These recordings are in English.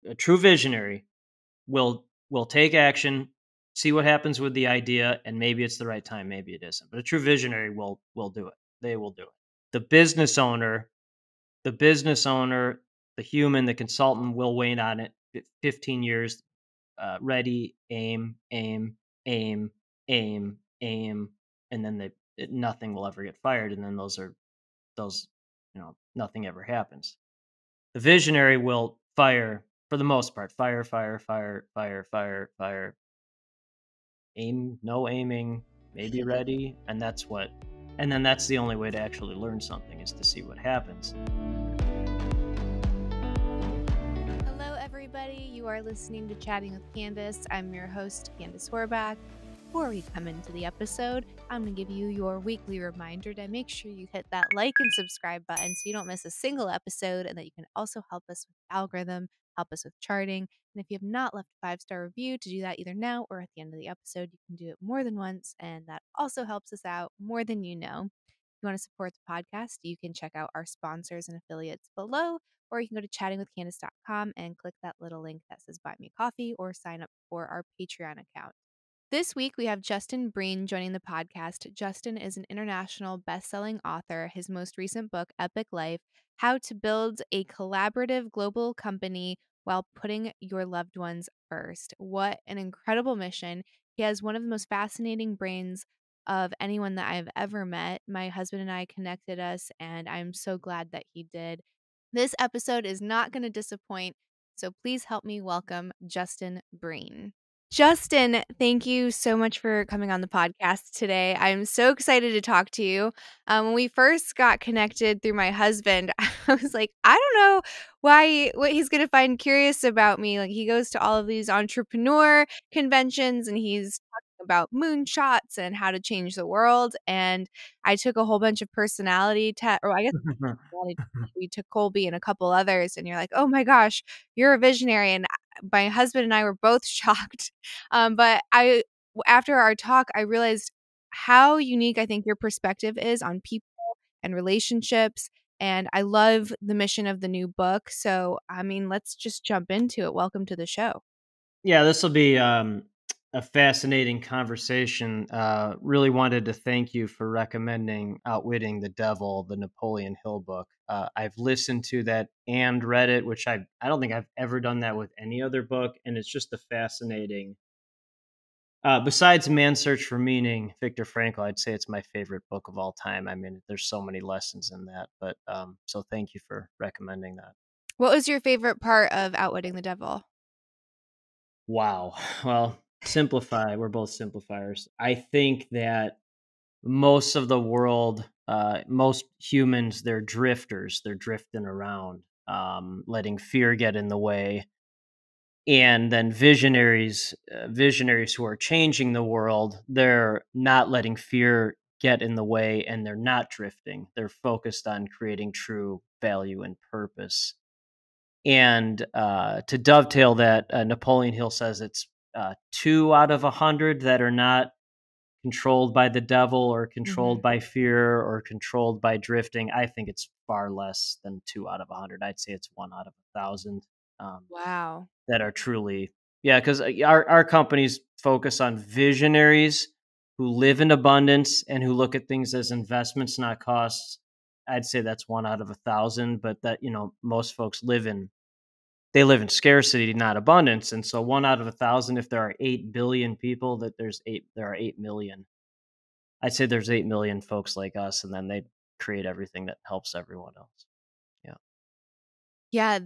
a true visionary will take action, see what happens with the idea, and maybe it's the right time, maybe it isn't. But a true visionary will do it. They will do it. The business owner, the business owner, the human, the consultant will wait on it 15 years, ready, aim, aim, aim, aim, aim, and then nothing will ever get fired. And then those, nothing ever happens. The visionary will fire for the most part, fire, fire, fire, fire, fire, fire, aim, no aiming, maybe ready. And then that's the only way to actually learn something, is to see what happens. Hello, everybody. You are listening to Chatting with Candace. I'm your host, Candace Horbach. Before we come into the episode, I'm going to give you your weekly reminder to make sure you hit that like and subscribe button so you don't miss a single episode, and that you can also help us with the algorithm, help us with charting. And if you have not left a 5-star review, to do that either now or at the end of the episode. You can do it more than once, and that also helps us out more than you know. If you want to support the podcast, you can check out our sponsors and affiliates below, or you can go to chattingwithcandace.com and click that little link that says Buy Me Coffee, or sign up for our Patreon account. This week, we have Justin Breen joining the podcast. Justin is an international best-selling author. His most recent book, Epic Life: How to Build a Collaborative Global Company While Putting Your Loved Ones First. What an incredible mission. He has one of the most fascinating brains of anyone that I've ever met. My husband and I connected us, and I'm so glad that he did. This episode is not going to disappoint, so please help me welcome Justin Breen. Justin, thank you so much for coming on the podcast today. I'm so excited to talk to you. When we first got connected through my husband, I was like, I don't know what he's going to find curious about me. Like, he goes to all of these entrepreneur conventions, and he's talking about moonshots and how to change the world. And I took a whole bunch of personality tests, or I guess we took Colby and a couple others, and you're like, oh my gosh, you're a visionary. And my husband and I were both shocked. But after our talk, I realized how unique I think your perspective is on people and relationships. And I love the mission of the new book. So, I mean, let's just jump into it. Welcome to the show. Yeah, this will be a fascinating conversation. Really wanted to thank you for recommending Outwitting the Devil, the Napoleon Hill book. I've listened to that and read it, which I don't think I've ever done that with any other book. And it's just a fascinating, besides Man's Search for Meaning, Viktor Frankl, I'd say it's my favorite book of all time. I mean, there's so many lessons in that. But so thank you for recommending that. What was your favorite part of Outwitting the Devil? Wow. Well, simplify. We're both simplifiers. I think that most of the world, most humans, they're drifters. They're drifting around, letting fear get in the way. And then visionaries who are changing the world, they're not letting fear get in the way, and they're not drifting. They're focused on creating true value and purpose. And to dovetail that, Napoleon Hill says it's 2 out of 100 that are not controlled by the devil, or controlled by fear, or controlled by drifting. I think it's far less than 2 out of 100. I'd say it's 1 out of 1,000 Wow. that are truly, yeah, because our companies focus on visionaries who live in abundance and who look at things as investments, not costs. I'd say that's 1 out of 1,000, but that, most folks live in scarcity, not abundance. And so 1 out of 1,000, if there are 8 billion people, there are 8 million. I'd say there's 8 million folks like us, and then they create everything that helps everyone else. Yeah. Yeah,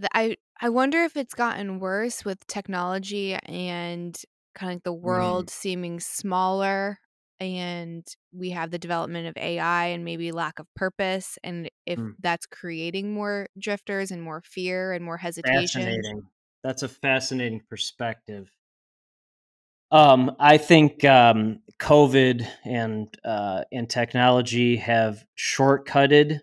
I wonder if it's gotten worse with technology and kind of like the world seeming smaller, and we have the development of AI and maybe lack of purpose, and if that's creating more drifters and more fear and more hesitation. Fascinating. That's a fascinating perspective. I think COVID and technology have shortcutted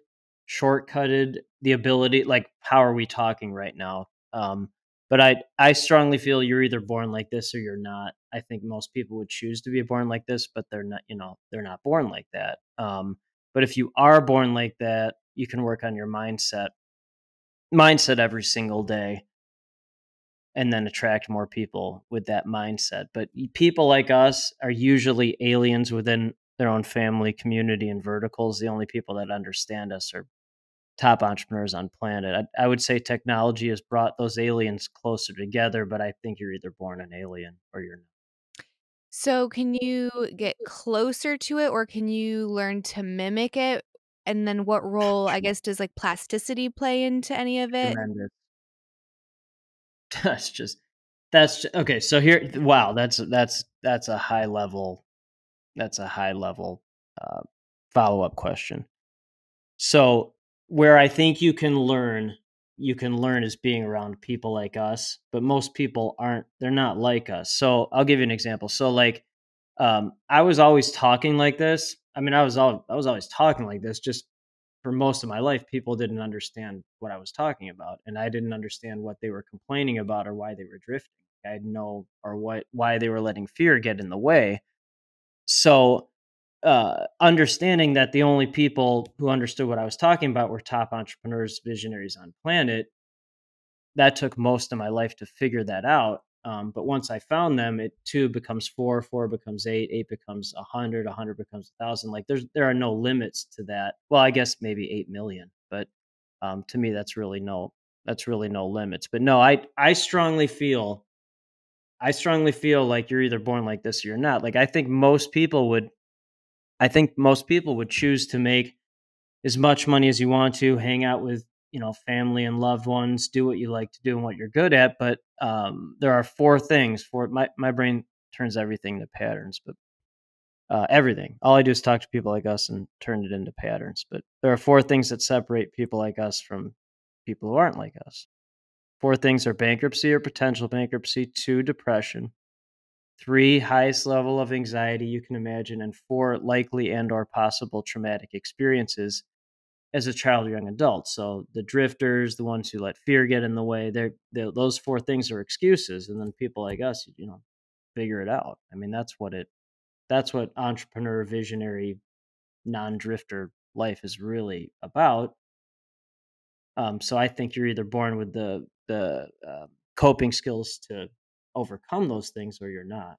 the ability. Like, how are we talking right now? But I strongly feel you're either born like this or you're not. I think most people would choose to be born like this, but they're not. They're not born like that. But if you are born like that, you can work on your mindset every single day. and then attract more people with that mindset. But people like us are usually aliens within their own family, community, and verticals. The only people that understand us are top entrepreneurs on planet. I would say technology has brought those aliens closer together, but I think you're either born an alien or you're not. So can you get closer to it, or can you learn to mimic it? And then what role, I guess, does like plasticity play into any of it? Tremendous. That's okay. So here, wow, that's a high level. That's a high level uh, follow up question. So where I think you can learn is being around people like us, but most people aren't. They're not like us. So I'll give you an example. So like, I was always talking like this. I mean, I was always talking like this. Just for most of my life, people didn't understand what I was talking about, and I didn't understand what they were complaining about or why they were drifting. I didn't know or why they were letting fear get in the way. So, understanding that the only people who understood what I was talking about were top entrepreneurs, visionaries on planet, that took most of my life to figure that out. But once I found them, it two becomes four, four becomes eight becomes 100, 100 becomes 1,000. Like there are no limits to that. Well, I guess maybe 8 million, but to me, that's really no limits. But no, I strongly feel like you're either born like this or you're not. Like I think most people would choose to make as much money as you want to, hang out with, family and loved ones, do what you like to do and what you're good at. But there are four things for my brain turns everything to patterns, but everything. All I do is talk to people like us and turn it into patterns. But there are four things that separate people like us from people who aren't like us. Four things are bankruptcy or potential bankruptcy, two, depression, three, highest level of anxiety you can imagine, and four, likely and or possible traumatic experiences as a child or young adult. So the drifters, the ones who let fear get in the way, those four things are excuses. And then people like us, figure it out. I mean, that's what entrepreneur, visionary, non-drifter life is really about. So I think you're either born with the coping skills to overcome those things, or you're not.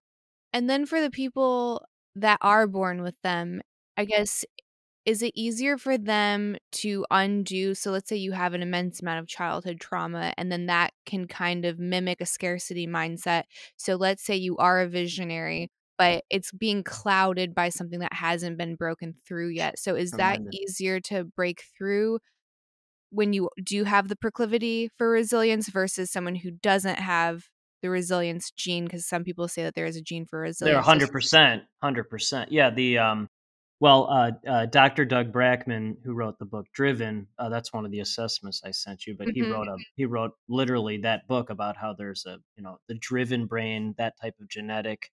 And then for the people that are born with them, I guess, is it easier for them to undo? So let's say you have an immense amount of childhood trauma, and then that can kind of mimic a scarcity mindset. So let's say you are a visionary, but it's being clouded by something that hasn't been broken through yet. So is that Tremendous. easier to break through when you do have the proclivity for resilience versus someone who doesn't have the resilience gene? Because some people say that there is a gene for They're resilience. 100%, 100%. Yeah, Dr. Doug Brackman, who wrote the book Driven, that's one of the assessments I sent you. But Mhm. he wrote literally that book about how there's the driven brain, that type of genetic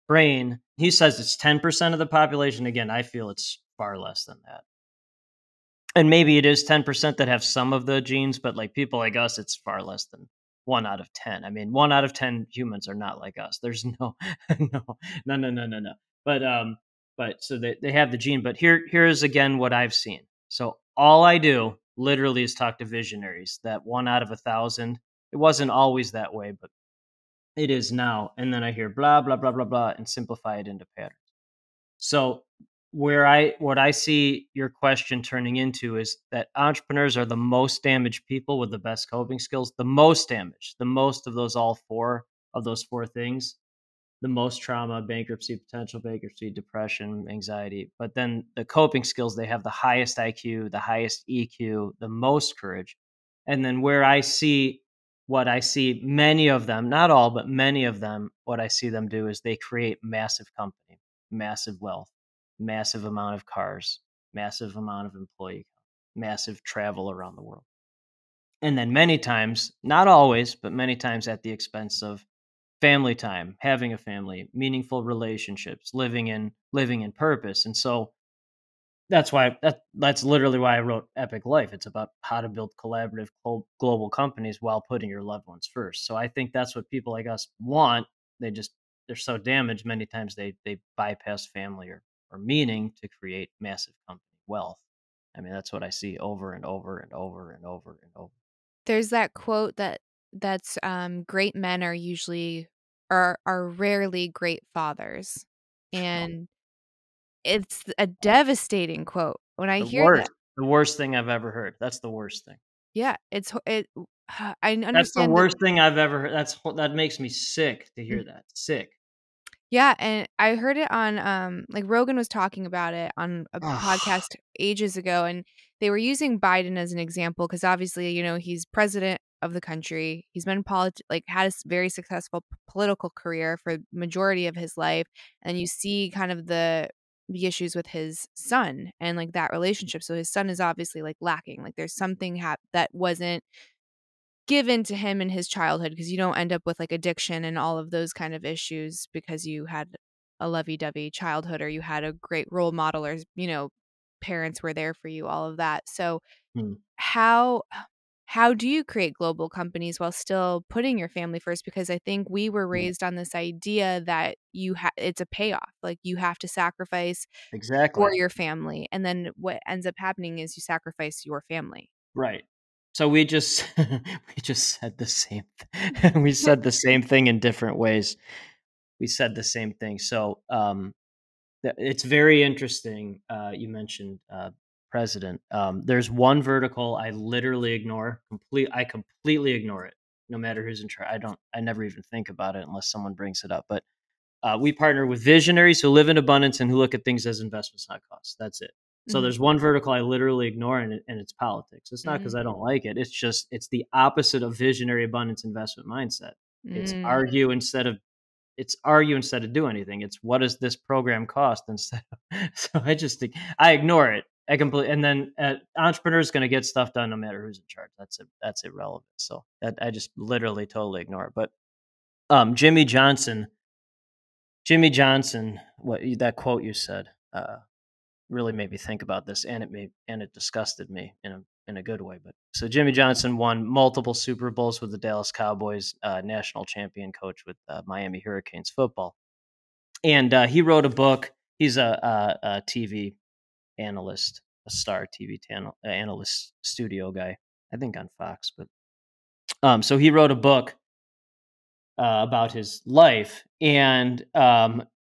brain. He says it's 10% of the population. Again, I feel it's far less than that. And maybe it is 10% that have some of the genes, but like people like us, it's far less than 1 out of 10. I mean, 1 out of 10 humans are not like us. There's no, no. But so they have the gene. But here's again what I've seen. So all I do literally is talk to visionaries. That 1 out of 1,000. It wasn't always that way, but it is now. And then I hear blah blah blah blah blah and simplify it into patterns. So what I see your question turning into is that entrepreneurs are the most damaged people with the best coping skills, the most damaged, the most of those four things, the most trauma, bankruptcy, potential bankruptcy, depression, anxiety. But then the coping skills, they have the highest IQ, the highest EQ, the most courage. And then what I see many of them, not all, but many of them, what I see them do is they create massive company, massive wealth, massive amount of cars, massive amount of employee, massive travel around the world. And then many times, not always, but many times at the expense of family time, having a family, meaningful relationships, living in purpose. And so that's literally why I wrote Epic Life. It's about how to build collaborative global companies while putting your loved ones first. So I think that's what people like us want. They're so damaged many times they bypass family or meaning to create massive company wealth. I mean, that's what I see over and over and over and over and over. There's that quote that that's great men are usually are rarely great fathers. And it's a devastating quote. When I hear that, The worst thing I've ever heard. That's the worst thing. yeah, I That's the understand that. worst thing I've ever heard. That makes me sick to hear that. Sick. Yeah, and I heard it on, like, Rogan was talking about it on a Ugh. podcast ages ago, and they were using Biden as an example because obviously, he's president of the country. He's been like, had a very successful political career for majority of his life, and you see kind of the issues with his son and, like, that relationship. So his son is obviously, like, lacking. Like, there's something that wasn't given to him in his childhood because you don't end up with, like, addiction and all of those kind of issues because you had a lovey-dovey childhood or you had a great role model or, parents were there for you, all of that. So Hmm. how do you create global companies while still putting your family first? Because I think we were raised on this idea that it's a payoff, like, you have to sacrifice for Exactly. your family, and then what ends up happening is you sacrifice your family. Right. So we just we just said the same we said the same thing in different ways. We said the same thing. So it's very interesting. You mentioned president. There's one vertical I literally ignore. I completely ignore it, no matter who's in charge. I never even think about it unless someone brings it up. But we partner with visionaries who live in abundance and who look at things as investments, not costs. That's it. So Mhm. there's one vertical I literally ignore, and it's politics. It's not because I Mm. don't like it. It's the opposite of visionary abundance investment mindset. It's Mm. argue instead of it's argue instead of do anything. It's what does this program cost instead of. So I just think I ignore it. I completely, and then entrepreneurs going to get stuff done no matter who's in charge. That's irrelevant. So I just literally totally ignore it. But Jimmy Johnson, what that quote you said really made me think about this, and it disgusted me in a good way. But so Jimmy Johnson won multiple Super Bowls with the Dallas Cowboys, national champion coach with Miami Hurricanes football, and he wrote a book. He's a TV analyst, a star TV analyst studio guy, I think on Fox. But so he wrote a book about his life, and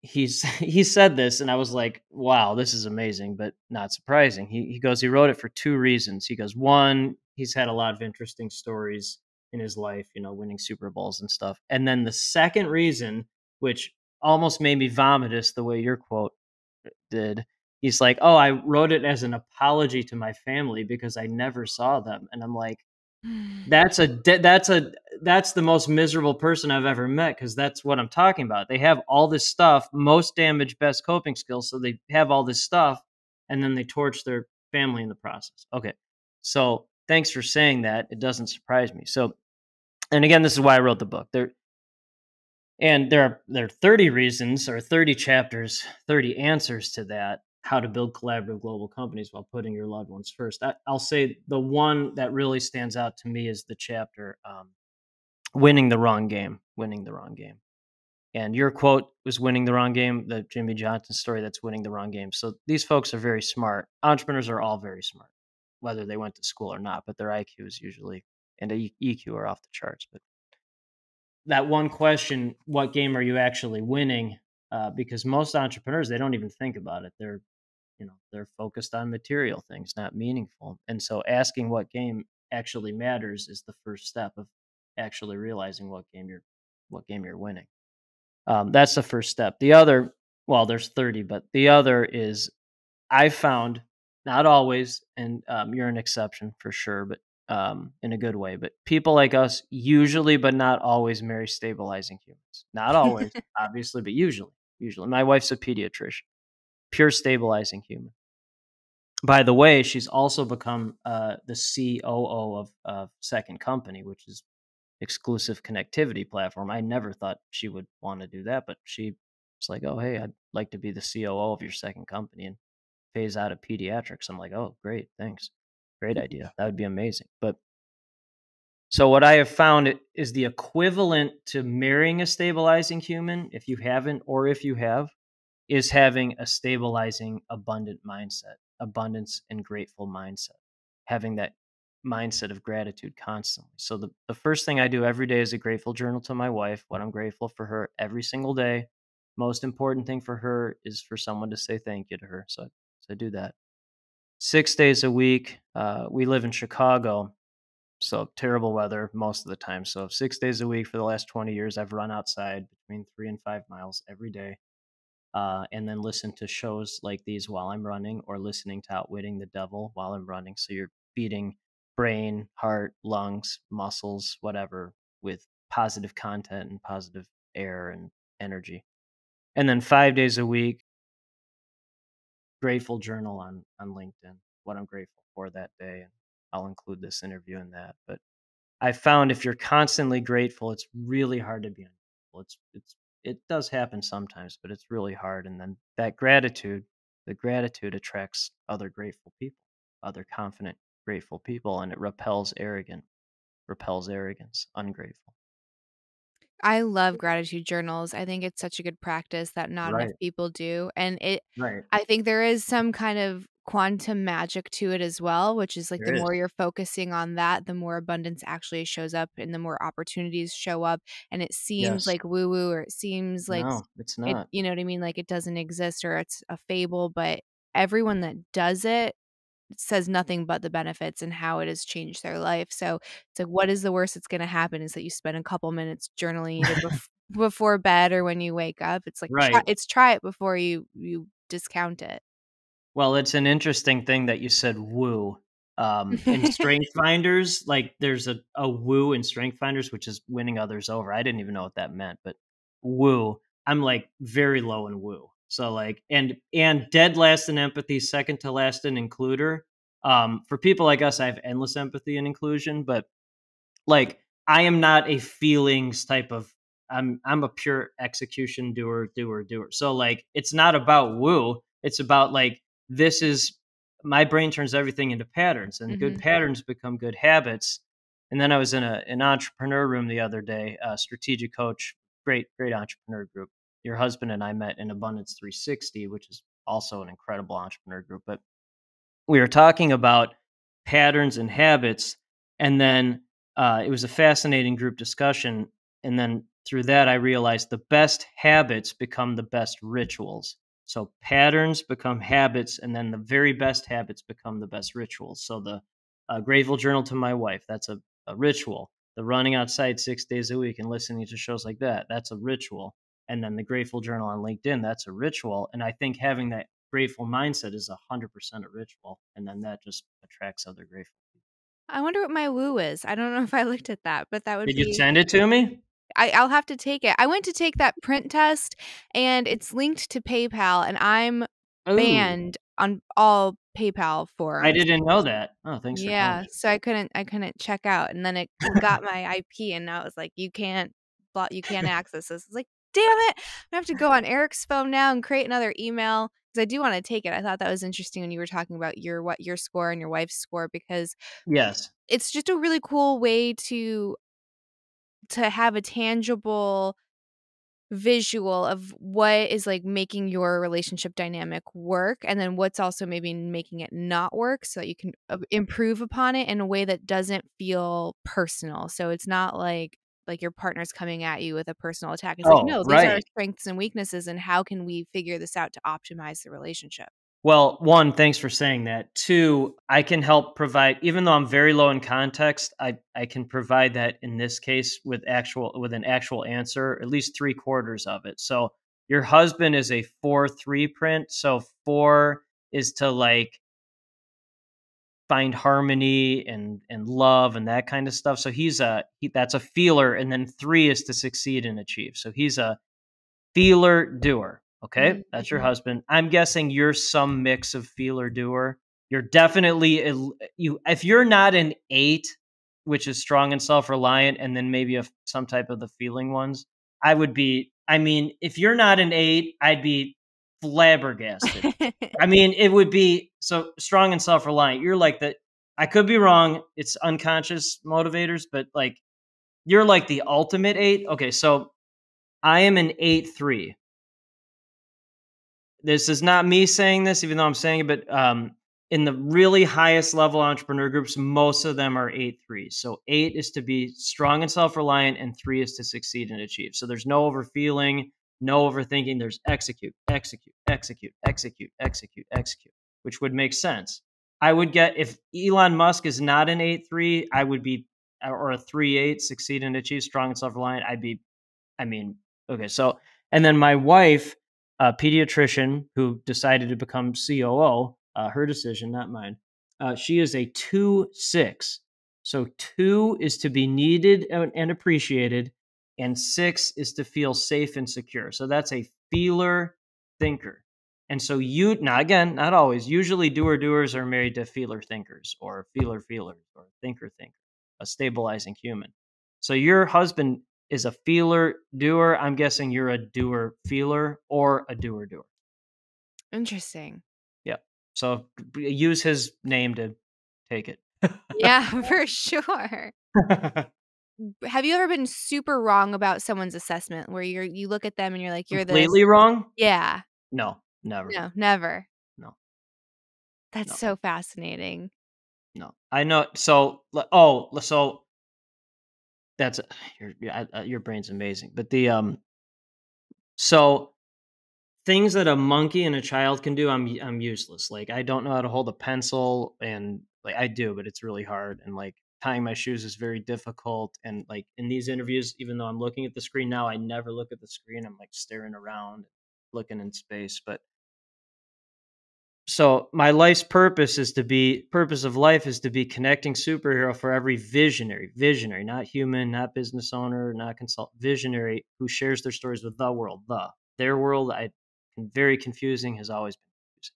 he said this, and I was like, "Wow, this is amazing," but not surprising. He goes, he wrote it for two reasons. He goes, one, he's had a lot of interesting stories in his life, winning Super Bowls and stuff, and then the second reason, which almost made me vomitous, the way your quote did. He's like, "Oh, I wrote it as an apology to my family because I never saw them," and I'm like, that's the most miserable person I've ever met because that's what I'm talking about. They have all this stuff, most damage, best coping skills. So they have all this stuff, and then they torch their family in the process. Okay, so thanks for saying that. It doesn't surprise me. So, and again, this is why I wrote the book. There are 30 reasons or 30 chapters, 30 answers to that, how to build collaborative global companies while putting your loved ones first. I'll say the one that really stands out to me is the chapter winning the wrong game. Winning the wrong game. And your quote was winning the wrong game, the Jimmy Johnson story, that's winning the wrong game. So these folks are very smart. Entrepreneurs are all very smart, whether they went to school or not, but their IQ is usually and EQ are off the charts. But that one question, what game are you actually winning? Because most entrepreneurs, they don't even think about it. They're focused on material things, not meaningful. And so asking what game actually matters is the first step of actually realizing what game you're winning. That's the first step. The other, well, there's 30, but the other is I found, not always, and you're an exception for sure, but in a good way. But people like us usually, but not always, marry stabilizing humans. Not always, obviously, but usually. Usually, my wife's a pediatrician, pure stabilizing human. By the way, she's also become the COO of Second Company, which is exclusive connectivity platform. I never thought she would want to do that, but she was like, "Oh, hey, I'd like to be the COO of your second company and phase out of pediatrics." I'm like, "Oh, great, thanks, great idea. That would be amazing." But so what I have found is the equivalent to marrying a stabilizing human, if you haven't or if you have, is having a stabilizing, abundant mindset, abundance and grateful mindset, having that mindset of gratitude constantly. So the first thing I do every day is a grateful journal to my wife, what I'm grateful for her every single day. Most important thing for her is for someone to say thank you to her. So I do that. 6 days a week. We live in Chicago, so terrible weather most of the time. So 6 days a week for the last 20 years, I've run outside between 3 and 5 miles every day, and then listen to shows like these while I'm running, or listening to Outwitting the Devil while I'm running. So you're feeding brain, heart, lungs, muscles, whatever, with positive content and positive air and energy. And then 5 days a week, grateful journal on LinkedIn, what I'm grateful for that day. And I'll include this interview in that. But I found if you're constantly grateful, it's really hard to be ungrateful. It does happen sometimes, but it's really hard. And then that gratitude, the gratitude attracts other grateful people, other confident, grateful people, and it repels arrogance, ungrateful. I love gratitude journals. I think it's such a good practice that not enough Right. people do. And Right. I think there is some kind of quantum magic to it as well, which is like the There is. more you're focusing on that, the more abundance actually shows up and the more opportunities show up. And it seems Yes. like woo woo, or it seems like No, it's it, not. you know what I mean? Like it doesn't exist or it's a fable, but everyone that does it says nothing but the benefits and how it has changed their life. So it's like, what is the worst that's going to happen is that you spend a couple minutes journaling either before bed or when you wake up. It's like Right. try it before you discount it. Well, it's an interesting thing that you said woo. In Strength Finders, like there's a woo in Strength Finders, which is winning others over. I didn't even know what that meant, but woo. I'm like very low in woo. So like and dead last in empathy, second to last in includer. For people like us, I have endless empathy and inclusion, but like I am not a feelings type of I'm a pure execution doer. So like it's not about woo. It's about like this is my brain turns everything into patterns, and good Mhm. patterns become good habits. And then I was in an entrepreneur room the other day, strategic coach, great entrepreneur group. Your husband and I met in Abundance 360, which is also an incredible entrepreneur group. But we were talking about patterns and habits, and then it was a fascinating group discussion. And then through that, I realized the best habits become the best rituals. So patterns become habits, and then the very best habits become the best rituals. So the grateful journal to my wife, that's a ritual. The running outside 6 days a week and listening to shows like that, that's a ritual. And then the grateful journal on LinkedIn, that's a ritual. And I think having that grateful mindset is 100% a ritual, and then that just attracts other grateful people. I wonder what my woo is. I don't know if I looked at that, but that would Did you be send it to me? I'll have to take it. I went to take that print test and it's linked to PayPal and I'm Oh, banned on all PayPal I forms. didn't know that. Oh, thanks for telling Yeah, me. so I couldn't check out, and then it got my IP, and now it was like, you can't access this." It's like, "Damn it, I have to go on Eric's phone now and create another email because I do wanna take it." I thought that was interesting when you were talking about your score and your wife's score because Yes. it's just a really cool way to have a tangible visual of what is, like, making your relationship dynamic work, and then what's also maybe making it not work so that you can, improve upon it in a way that doesn't feel personal. So it's not like your partner's coming at you with a personal attack. It's like, Oh, "No, these are our right. strengths and weaknesses, and how can we figure this out to optimize the relationship?" Well, one, thanks for saying that. Two, I can help provide, even though I'm very low in context, I can provide that in this case with an actual answer, at least three quarters of it. So your husband is a 4-3 print. So 4 is to like find harmony and love and that kind of stuff. So that's a feeler, and then 3 is to succeed and achieve. So he's a feeler doer. Okay, Mhm, that's your mhm. husband. I'm guessing you're some mix of feeler doer. You're definitely you. If you're not an 8, which is strong and self reliant, and then maybe some type of the feeling ones, I would be. I mean, if you're not an 8, I'd be flabbergasted. I mean, it would be so strong and self reliant. You're like the. I could be wrong. It's unconscious motivators, but like you're like the ultimate 8. Okay, so I am an 8-3. This is not me saying this, even though I'm saying it, but in the really highest level entrepreneur groups, most of them are 8-3s. So 8 is to be strong and self-reliant, and 3 is to succeed and achieve. So there's no overfeeling, no overthinking. There's execute, execute, execute, execute, execute, execute, which would make sense. I would get, if Elon Musk is not an 8-3, I would be, or a 3-8, succeed and achieve, strong and self-reliant. Okay. So, and then my wife, a pediatrician who decided to become COO, her decision, not mine. She is a 2-6. So 2 is to be needed and appreciated, and 6 is to feel safe and secure. So that's a feeler thinker. And so now again, not always. Usually doers are married to feeler thinkers, or feelers, or thinker, a stabilizing human. So your husband is a feeler doer. I'm guessing you're a doer feeler, or a doer doer. Interesting. Yeah. So use his name to take it. Yeah, for sure. Have you ever been super wrong about someone's assessment, where you look at them and you're like, you're completely wrong? Yeah. No, never. No, never. No. That's so fascinating. No, I know. So that's your brain's amazing. But so things that a monkey and a child can do, I'm useless. Like, I don't know how to hold a pencil, and like I do, but it's really hard. And like tying my shoes is very difficult. And like in these interviews, even though I'm looking at the screen now, I never look at the screen. I'm like staring around, looking in space. But so my life's purpose of life is to be connecting superhero for every visionary, not human, not business owner, not visionary who shares their stories with the world, their world. Very confusing, has always been confusing.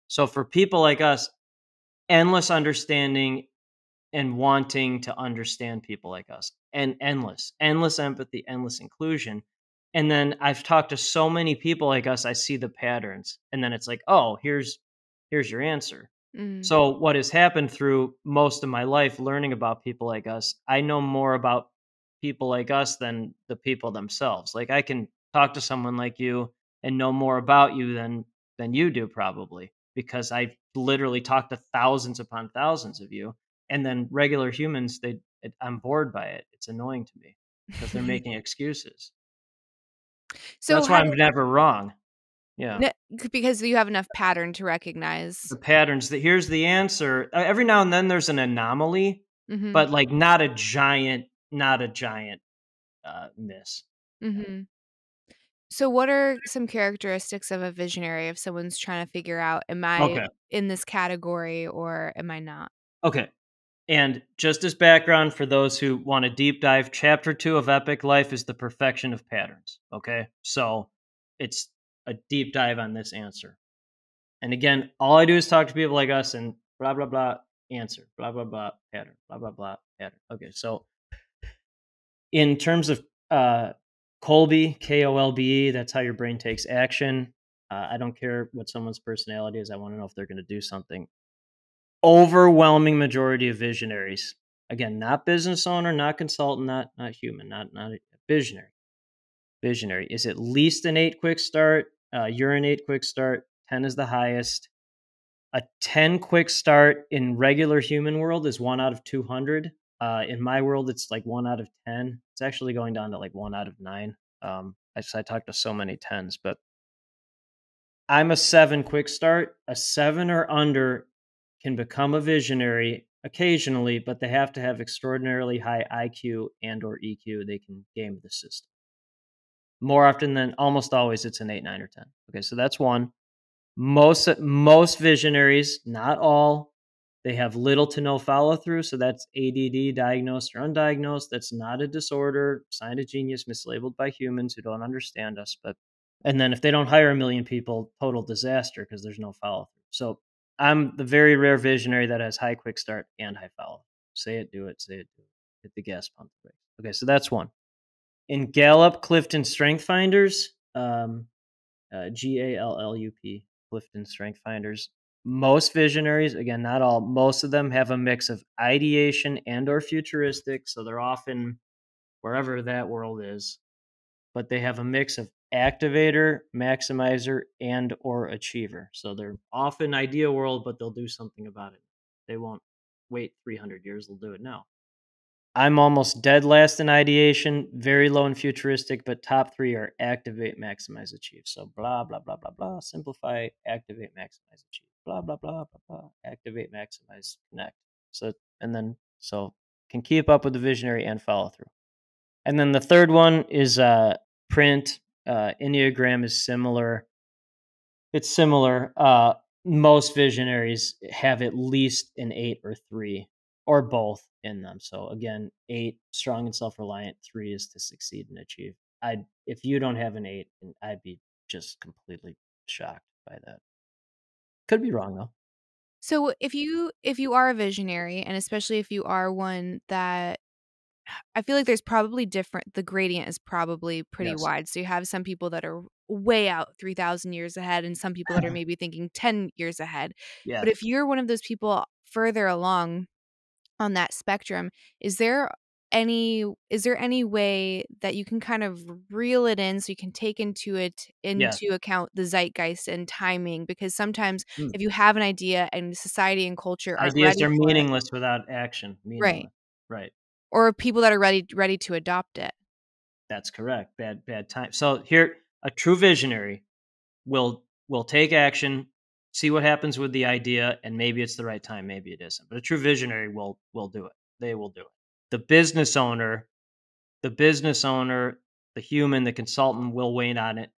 So for people like us, endless understanding and wanting to understand people like us, and endless empathy, endless inclusion. And then I've talked to so many people like us, I see the patterns, and then it's like, oh, here's your answer. So what has happened through most of my life learning about people like us, I know more about people like us than the people themselves. Like, I can talk to someone like you and know more about you than you do, probably, because I literally talked to thousands upon thousands of you. And then regular humans, I'm bored by it. It's annoying to me because they're making excuses. So that's why I'm never wrong. Yeah. Because you have enough pattern to recognize the patterns. Here's the answer. Every now and then there's an anomaly, but like not a giant miss. So what are some characteristics of a visionary if someone's trying to figure out, am I in this category or am I not? Okay. And just as background for those who want to deep dive, chapter 2 of Epic Life is the perfection of patterns. Okay. So it's a deep dive on this answer. And again, all I do is talk to people like us and blah, blah, blah, answer, blah, blah, blah, pattern, blah, blah, blah, pattern. Okay. So in terms of Kolbe, Kolbe, that's how your brain takes action. I don't care what someone's personality is. I want to know if they're going to do something. Overwhelming majority of visionaries, again, not business owner, not consultant, not human, not a visionary. Visionary is at least an 8 quick start. You're an 8 quick start. 10 is the highest. A 10 quick start in regular human world is 1 out of 200. In my world, it's like 1 out of 10. It's actually going down to like 1 out of 9. I talked to so many 10s, but I'm a 7 quick start. A 7 or under can become a visionary occasionally, but they have to have extraordinarily high IQ and or EQ. They can game the system. More often than almost always, it's an 8, 9, or 10. Okay, so that's one. Most visionaries, not all, they have little to no follow through. So that's ADD, diagnosed or undiagnosed. That's not a disorder, sign of genius, mislabeled by humans who don't understand us. And then if they don't hire 1 million people, total disaster because there's no follow through. So I'm the very rare visionary that has high quick start and high follow. Say it, do it, say it, do it. Hit the gas pump. Okay, so that's one. In Gallup, Clifton Strength Finders, GALLUP, Clifton Strength Finders, most visionaries, again, not all, most of them have a mix of ideation and or futuristic. So they're often wherever that world is, but they have a mix of activator, maximizer, and or achiever. So they're off in idea world, but they'll do something about it. They won't wait 300 years. They'll do it now. I'm almost dead last in ideation, very low in futuristic, but top 3 are activate, maximize, achieve. So blah, blah, blah, blah, blah. Simplify, activate, maximize, achieve. Blah, blah, blah, blah, blah. Activate, maximize, connect. So can keep up with the visionary and follow through. And then the third one is print. Enneagram is similar. It's similar. Most visionaries have at least an 8 or 3 or both in them. So again, 8, strong and self-reliant. 3 is to succeed and achieve. If you don't have an 8, I'd be just completely shocked by that. Could be wrong though. So if you are a visionary, and especially if you are one that, I feel like there's probably the gradient is probably pretty Yes. wide. So you have some people that are way out 3,000 years ahead and some people that are maybe thinking 10 years ahead. Yeah. But if you're one of those people further along on that spectrum, is there any way that you can kind of reel it in so you can take into account the zeitgeist and timing? Because sometimes if you have an idea and society and culture aren't Ideas ready are for it, meaningless without action. Meaningless. Right. or people that are ready to adopt it. That's correct. Bad time. So here, a true visionary will take action, see what happens with the idea, and maybe it's the right time, maybe it isn't. But a true visionary will do it. They will do it. The business owner, the human, the consultant will wait on it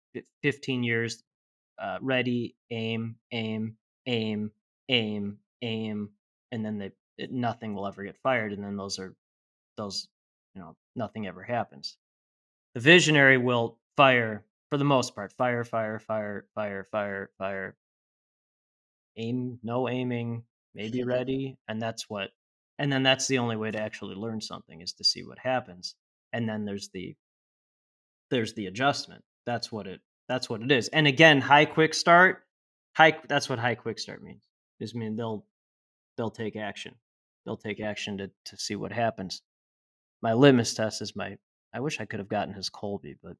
15 years. Ready, aim, aim, aim, aim, aim, and then nothing will ever get fired. And then those, nothing ever happens. The visionary will fire, for the most part, fire, fire, fire, fire, fire, fire. Aim, no aiming, maybe ready, and then that's the only way to actually learn something, is to see what happens. And then there's the adjustment. That's what it is. And again, quick start, that's what high quick start means. They'll take action. They'll take action to see what happens. My litmus test is I wish I could have gotten his Colby, but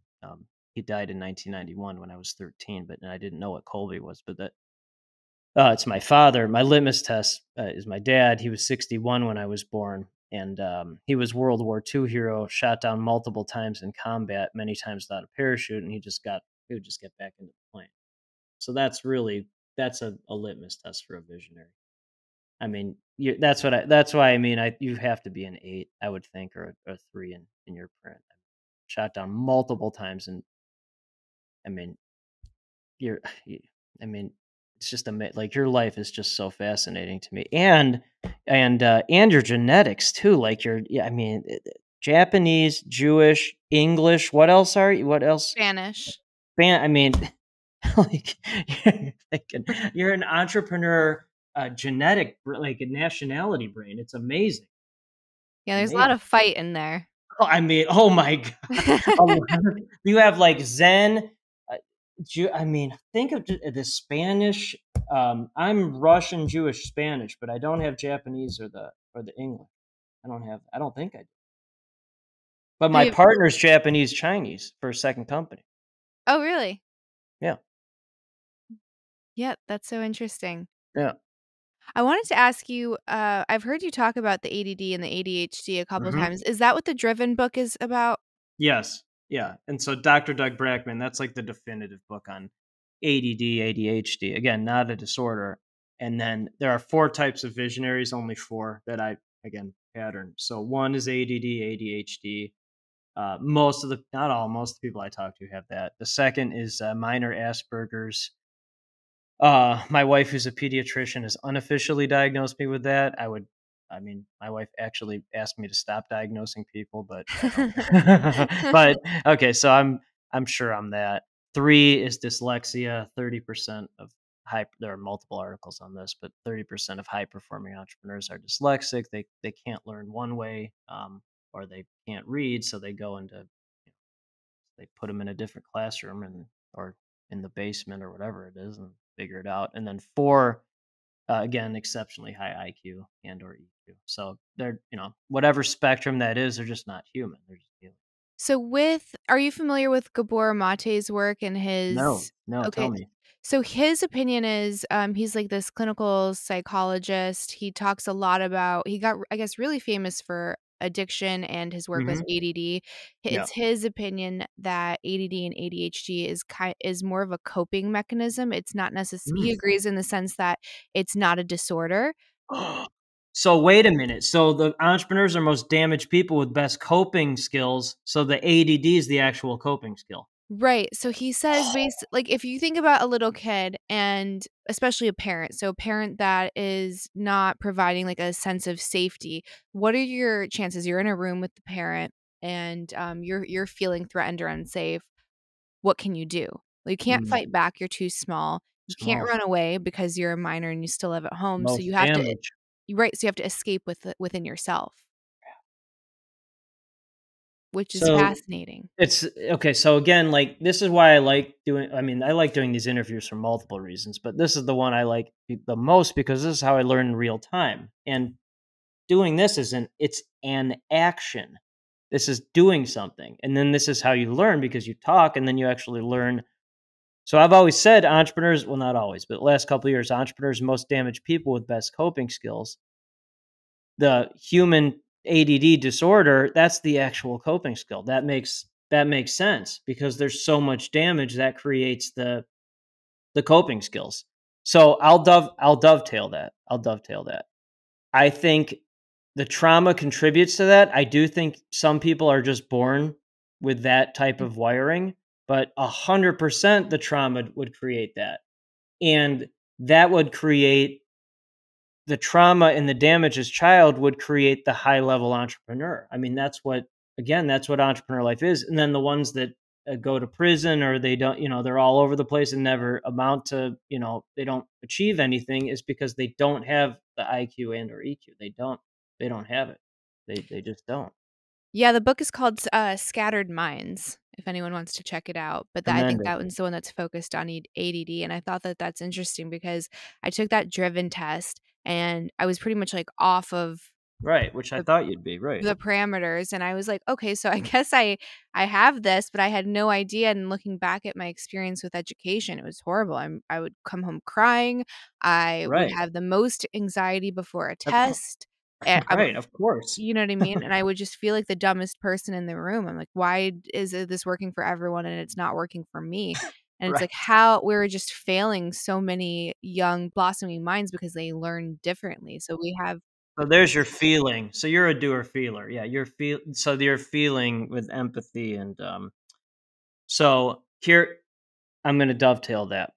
he died in 1991 when I was 13, but I didn't know what Colby was. But it's my father. My litmus test is my dad. He was 61 when I was born, and he was World War II hero, shot down multiple times in combat, many times without a parachute, and he would just get back into the plane. So that's a litmus test for a visionary. I mean, that's why I mean, you have to be an 8, I would think, or a 3 in your print. Shot down multiple times, and I mean, it's just like your life is just so fascinating to me, and your genetics too. Like Japanese, Jewish, English. What else are you? What else? Spanish. I mean, like you're an entrepreneur. Genetic, like a nationality brain. It's amazing. Yeah, there's a lot of fight in there. Oh, I mean, oh my God. You have like Zen. Think of the Spanish. I'm Russian, Jewish, Spanish, but I don't have Japanese or the English. I don't think I do. But my partner's Japanese, Chinese for a second company. Oh, really? Yeah. Yeah, that's so interesting. Yeah. I wanted to ask you, I've heard you talk about the ADD and the ADHD a couple of times. Is that what the Driven book is about? Yes. Yeah. And so Dr. Doug Brackman, that's like the definitive book on ADD, ADHD. Again, not a disorder. And then there are 4 types of visionaries, only 4 that pattern. So one is ADD, ADHD. Most of the people I talk to have that. The second is minor Asperger's. My wife, who's a pediatrician, has unofficially diagnosed me with that. My wife actually asked me to stop diagnosing people, but but okay, so I'm sure I'm that. 3 is dyslexia. 30% of there are multiple articles on this, but 30% of high performing entrepreneurs are dyslexic. They can't learn one way, or they can't read, so they go into they put them in a different classroom or in the basement or whatever it is and figure it out. And then 4, again, exceptionally high IQ and or EQ. So they're, whatever spectrum that is, they're just not human. They're just human. So are you familiar with Gabor Mate's work and No, his no, tell okay. me. So his opinion is he's like this clinical psychologist. He talks a lot about he got I guess really famous for addiction and his work with Mhm. ADD. Yeah. It's his opinion that ADD and ADHD is more of a coping mechanism. It's not he Mm. agrees in the sense that it's not a disorder. So wait a minute. So the entrepreneurs are most damaged people with best coping skills. So the ADD is the actual coping skill. Right. So he says like if you think about a little kid and especially a parent, so a parent that is not providing like a sense of safety, what are your chances? You're in a room with the parent and you're feeling threatened or unsafe. What can you do? Well, you can't Mm, fight back, you're too small. You can't small. run away because you're a minor and you still live at home. So Most you have to damage. right, so you have to escape within yourself, which is So fascinating. it's okay. So again, like this is why I like doing. I mean, I like doing these interviews for multiple reasons, but this is the one I like the most because this is how I learn in real time. And doing this it's an action. This is doing something, and then this is how you learn because you talk, and then you actually learn. So I've always said entrepreneurs, well, not always, but the last couple of years, entrepreneurs most damaged people with best coping skills. The human ADD disorder, that's the actual coping skill. That makes sense because there's so much damage that creates the coping skills. So I'll dovetail that. I'll dovetail that. I think the trauma contributes to that. I do think some people are just born with that type of wiring, but 100% the trauma would create that. And that would create the trauma and the damage as child would create the high level entrepreneur. I mean, that's what entrepreneur life is. And then the ones that go to prison or they don't, they're all over the place and never amount to, they don't achieve anything is because they don't have the IQ and or EQ. They don't have it. They just don't. Yeah, the book is called, Scattered Minds, if anyone wants to check it out, but I think Recommend it. that one's the one that's focused on ADD, and I thought that that's interesting because I took that driven test, and I was pretty much, like, off of Right, which I the thought you'd be, right. parameters, and I was like, "Okay, so I guess I have this," but I had no idea, and looking back at my experience with education, it was horrible. I would come home crying, I would Right. have the most anxiety before a Of course. test, and I Right, of course. you know what I mean? And I would just feel like the dumbest person in the room. I'm like, "Why is this working for everyone and it's not working for me?" And it's Right. like how we're just failing so many young blossoming minds because they learn differently. So we have So there's your feeling. So you're a doer feeler. Yeah, you're feeling with empathy and so here I'm going to dovetail that.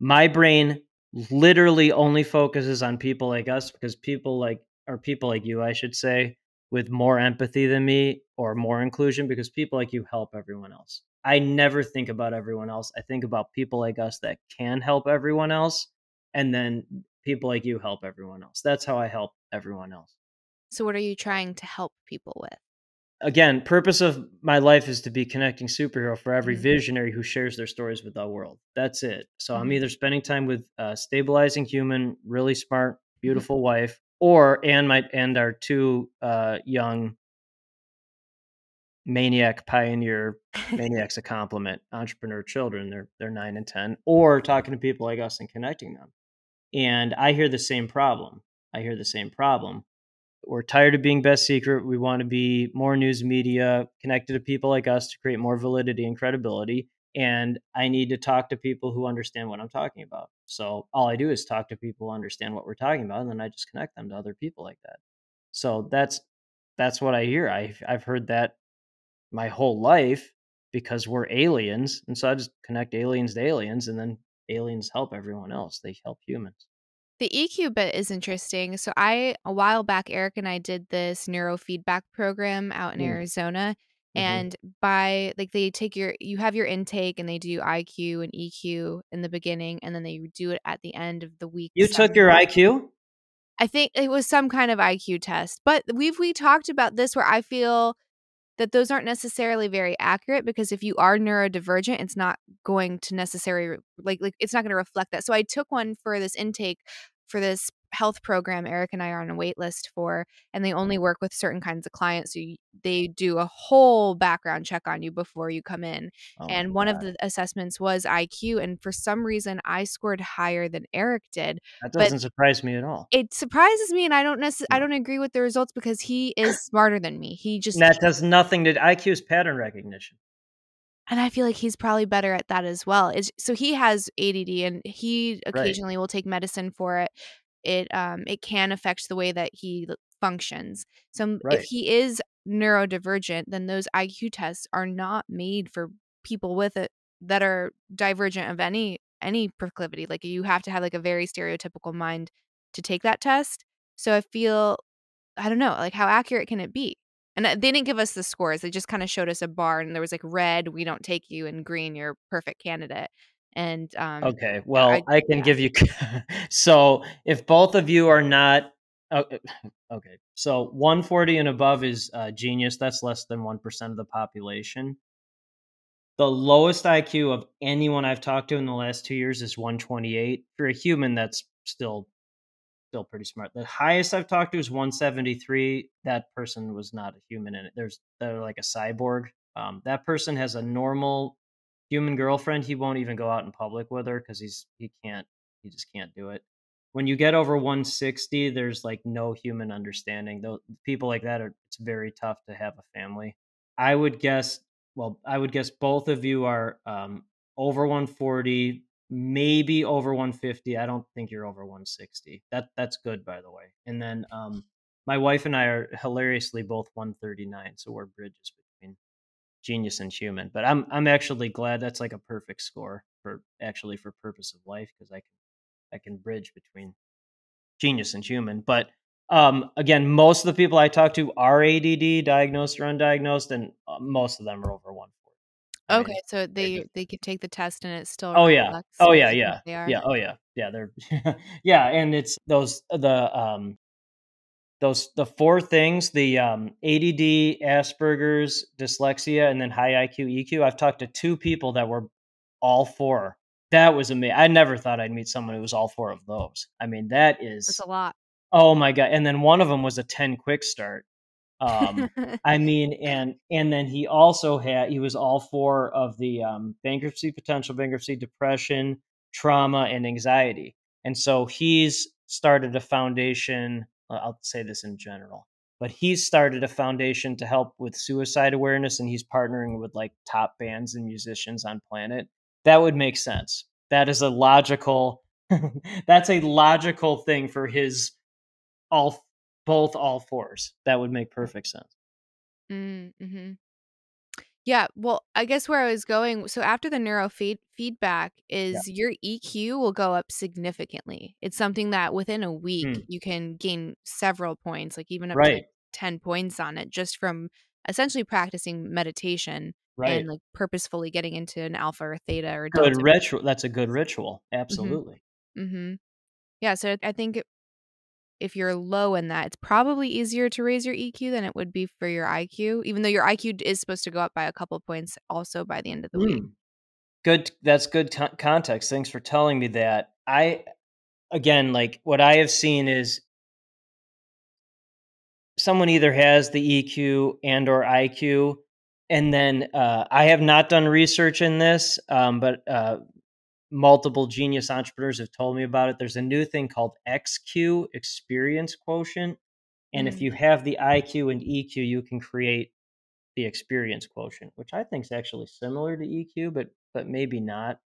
My brain literally only focuses on people like us because people like you, I should say, with more empathy than me or more inclusion because people like you help everyone else. I never think about everyone else. I think about people like us that can help everyone else and then people like you help everyone else. That's how I help everyone else. so what are you trying to help people with? Again, purpose of my life is to be connecting superhero for every Mhm, visionary who shares their stories with the world. That's it. So I'm mhm, either spending time with a stabilizing human, really smart, mhm. beautiful wife, or and our two young maniacs a compliment entrepreneur children. They're 9 and 10, or talking to people like us and connecting them. And I hear the same problem. I hear the same problem. We're tired of being best secret. We want to be more news media, connected to people like us to create more validity and credibility. And I need to talk to people who understand what I'm talking about. So all I do is talk to people who understand what we're talking about, and then I just connect them to other people like that. So that's what I hear. I've heard that my whole life because we're aliens, and so I just connect aliens to aliens, and then aliens help everyone else. They help humans. The EQ bit is interesting. So a while back, Eric and I did this neurofeedback program out in Mm, Arizona. mhm. And by like they take you have your intake and they do IQ and EQ in the beginning and then they do it at the end of the week. You took your IQ? I think it was some kind of IQ test. But we talked about this where I feel that those aren't necessarily very accurate because if you are neurodivergent, it's not going to necessarily it's not going to reflect that. So I took one for this intake for this health program Eric and I are on a wait list for, and they only work with certain kinds of clients. So they do a whole background check on you before you come in. Oh my And one of God. the assessments was IQ. And for some reason, I scored higher than Eric did. That But doesn't surprise me at all. it surprises me, and I No. don't agree with the results because he is smarter than me. That does nothing to IQ is pattern recognition. And I feel like he's probably better at that as well. So he has ADD, and he Right. occasionally will take medicine for it. It can affect the way that he functions. So if Right. he is neurodivergent, then those IQ tests are not made for people with it that are divergent of any proclivity. Like you have to have like a very stereotypical mind to take that test. So I feel I don't know, like how accurate can it be? And they didn't give us the scores. They just kind of showed us a bar, and there was like red, we don't take you, and green, you're a perfect candidate. And Okay. I Well, I can yeah. give you so if both of you are not okay. So 140 and above is genius. That's less than 1% of the population. The lowest IQ of anyone I've talked to in the last 2 years is 128. For a human, that's still pretty smart. The highest I've talked to is 173. That person was not a human in it. They're like a cyborg. That person has a normal human girlfriend. He won't even go out in public with her because he just can't do it. When you get over 160, there's like no human understanding. Though people like that are it's very tough to have a family. I would guess I would guess both of you are over 140, maybe over 150. I don't think you're over 160. That's good, by the way. And then my wife and I are hilariously both 139, so we're bridges between genius and human. But I'm actually glad that's like a perfect score for purpose of life because I can bridge between genius and human. But again, most of the people I talk to are ADD, diagnosed or undiagnosed, and most of them are over 140. I Okay, mean, so they just they could take the test and it still oh yeah. reflects Oh yeah, what yeah. they are. Yeah, oh yeah. Yeah, they're yeah, and it's those the four things, the ADD, Asperger's, dyslexia, and then high IQ, EQ. I've talked to two people that were all four. That was amazing. I never thought I'd meet someone who was all four of those. I mean, that That's is a lot. oh my god. And then one of them was a 10 quick start. I mean, and then he was all four of the bankruptcy, potential bankruptcy, depression, trauma, and anxiety. And so he's started a foundation. I'll say this in general, but he's started a foundation to help with suicide awareness, and he's partnering with like top bands and musicians on planet. That would make sense. That is a logical. That's a logical thing for his all all fours. That would make perfect sense. Mm-hmm. Yeah, well, I guess where I was going, so after the feedback Yeah. is your EQ will go up significantly. It's something that within a week Mm, you can gain several points, like even up to like right, 10 points on it just from essentially practicing meditation and right. like purposefully getting into an alpha or theta or Good delta. ritual. That's a good ritual. Mhm. Absolutely. Mhm. Yeah, so I think if you're low in that, it's probably easier to raise your EQ than it would be for your IQ, even though your IQ is supposed to go up by a couple points also by the end of the week. Mm, good. That's good context. Thanks for telling me that. Again, like what I have seen is someone either has the EQ and or IQ, and then I have not done research in this, but multiple genius entrepreneurs have told me about it. There's a new thing called XQ, experience quotient. And if Mm. you have the IQ and EQ, you can create the experience quotient, which I think is actually similar to EQ, but maybe not.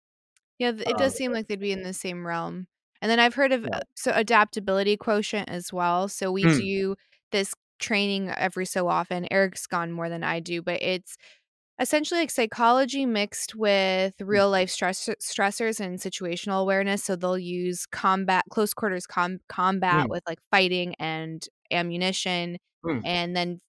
Yeah, it Um, does seem like they'd be in the same realm. And then I've heard of yeah. so adaptability quotient as well. So we Mm, do this training every so often. Eric's gone more than I do, but it's essentially like psychology mixed with mm, real life stressors and situational awareness. So they'll use close quarters combat mm, with like fighting and ammunition, mm. and then